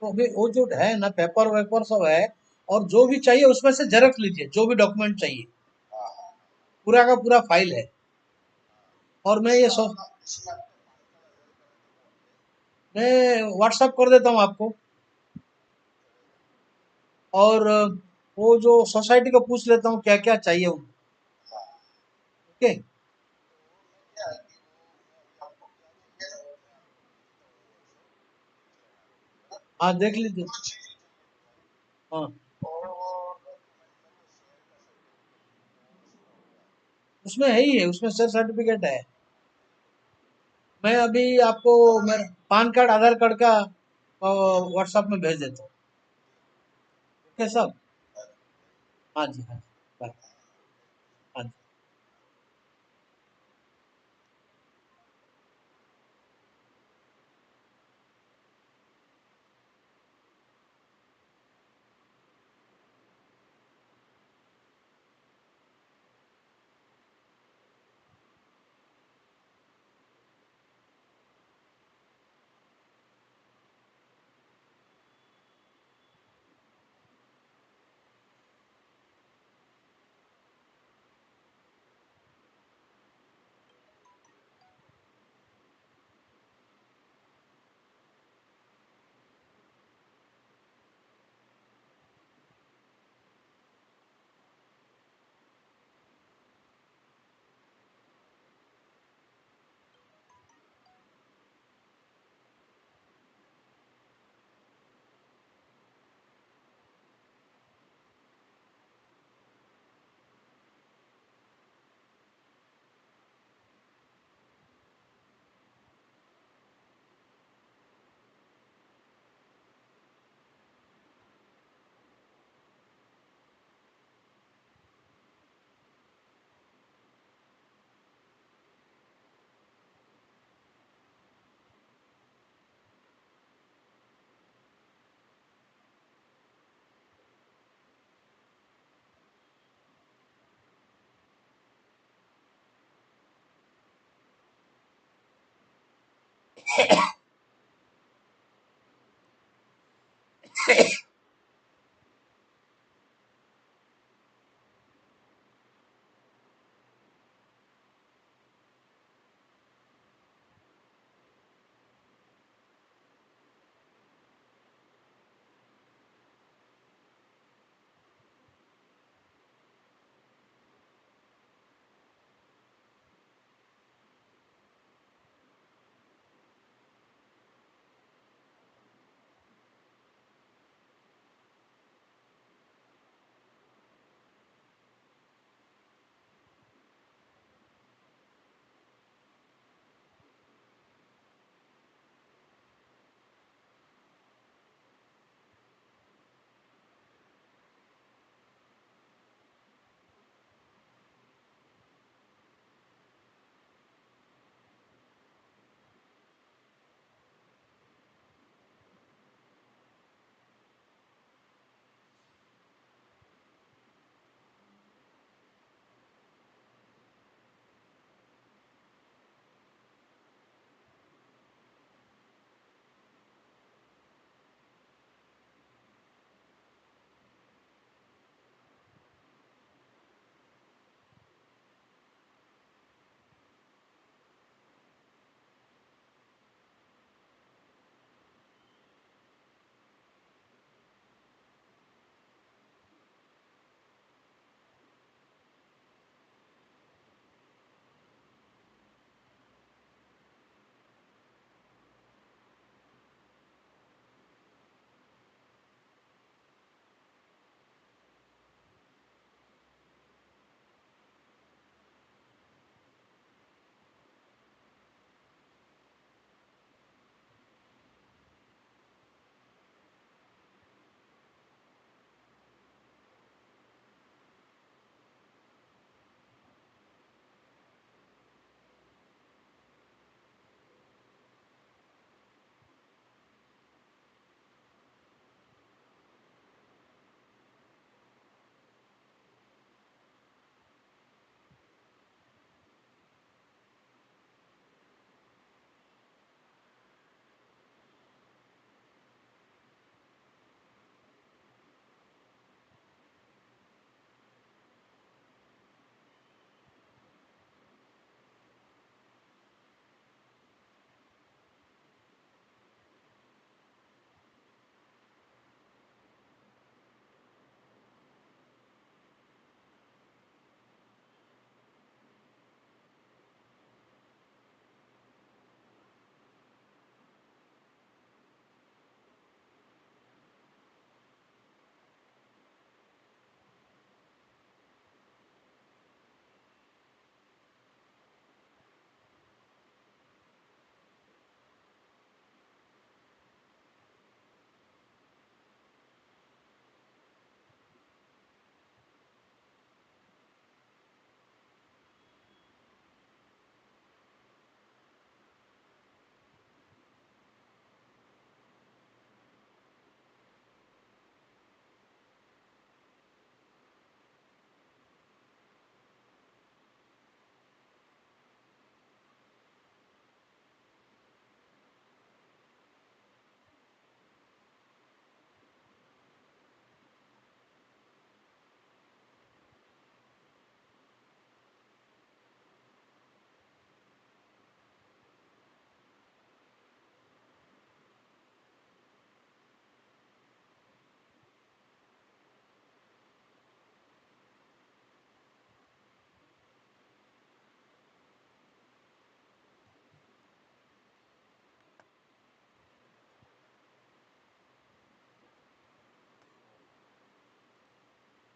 तो अभी वो जो है ना पेपर वेपर सब है और जो भी चाहिए उसमें से जेरॉक्स लीजिए जो भी डॉक्यूमेंट चाहिए पूरा का पूरा फाइल है. और मैं व्हाट्सअप कर देता हूँ आपको. और वो जो सोसाइटी को पूछ लेता हूँ क्या क्या चाहिए उनको. ओके. हाँ देख लीजिए. हाँ उसमें है ही है उसमें सर सर्टिफिकेट है. मैं अभी आपको मेरा पान कार्ड आधार कार्ड का व्हाट्सएप में भेज देता हूँ. ओके सब. हाँ जी हाँ जी. बाय. हाँ जी.